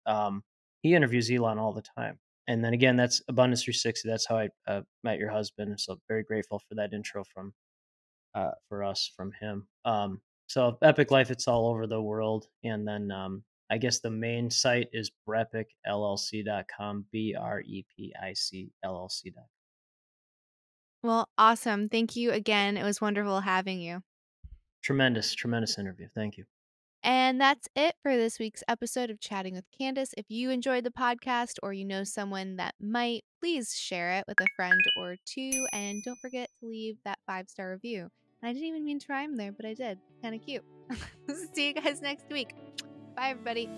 He interviews Elon all the time. And then again, that's Abundance 360. That's how I met your husband. So very grateful for that intro for us from him. So Epic Life, it's all over the world. And then I guess the main site is brepicllc.com, BREPIC LLC.com. Well, awesome. Thank you again. It was wonderful having you. Tremendous interview. Thank you. And that's it for this week's episode of Chatting with Candace. If you enjoyed the podcast or you know someone that might, please share it with a friend or two. And don't forget to leave that 5-star review. And I didn't even mean to rhyme there, but I did. Kind of cute. See you guys next week. Bye, everybody.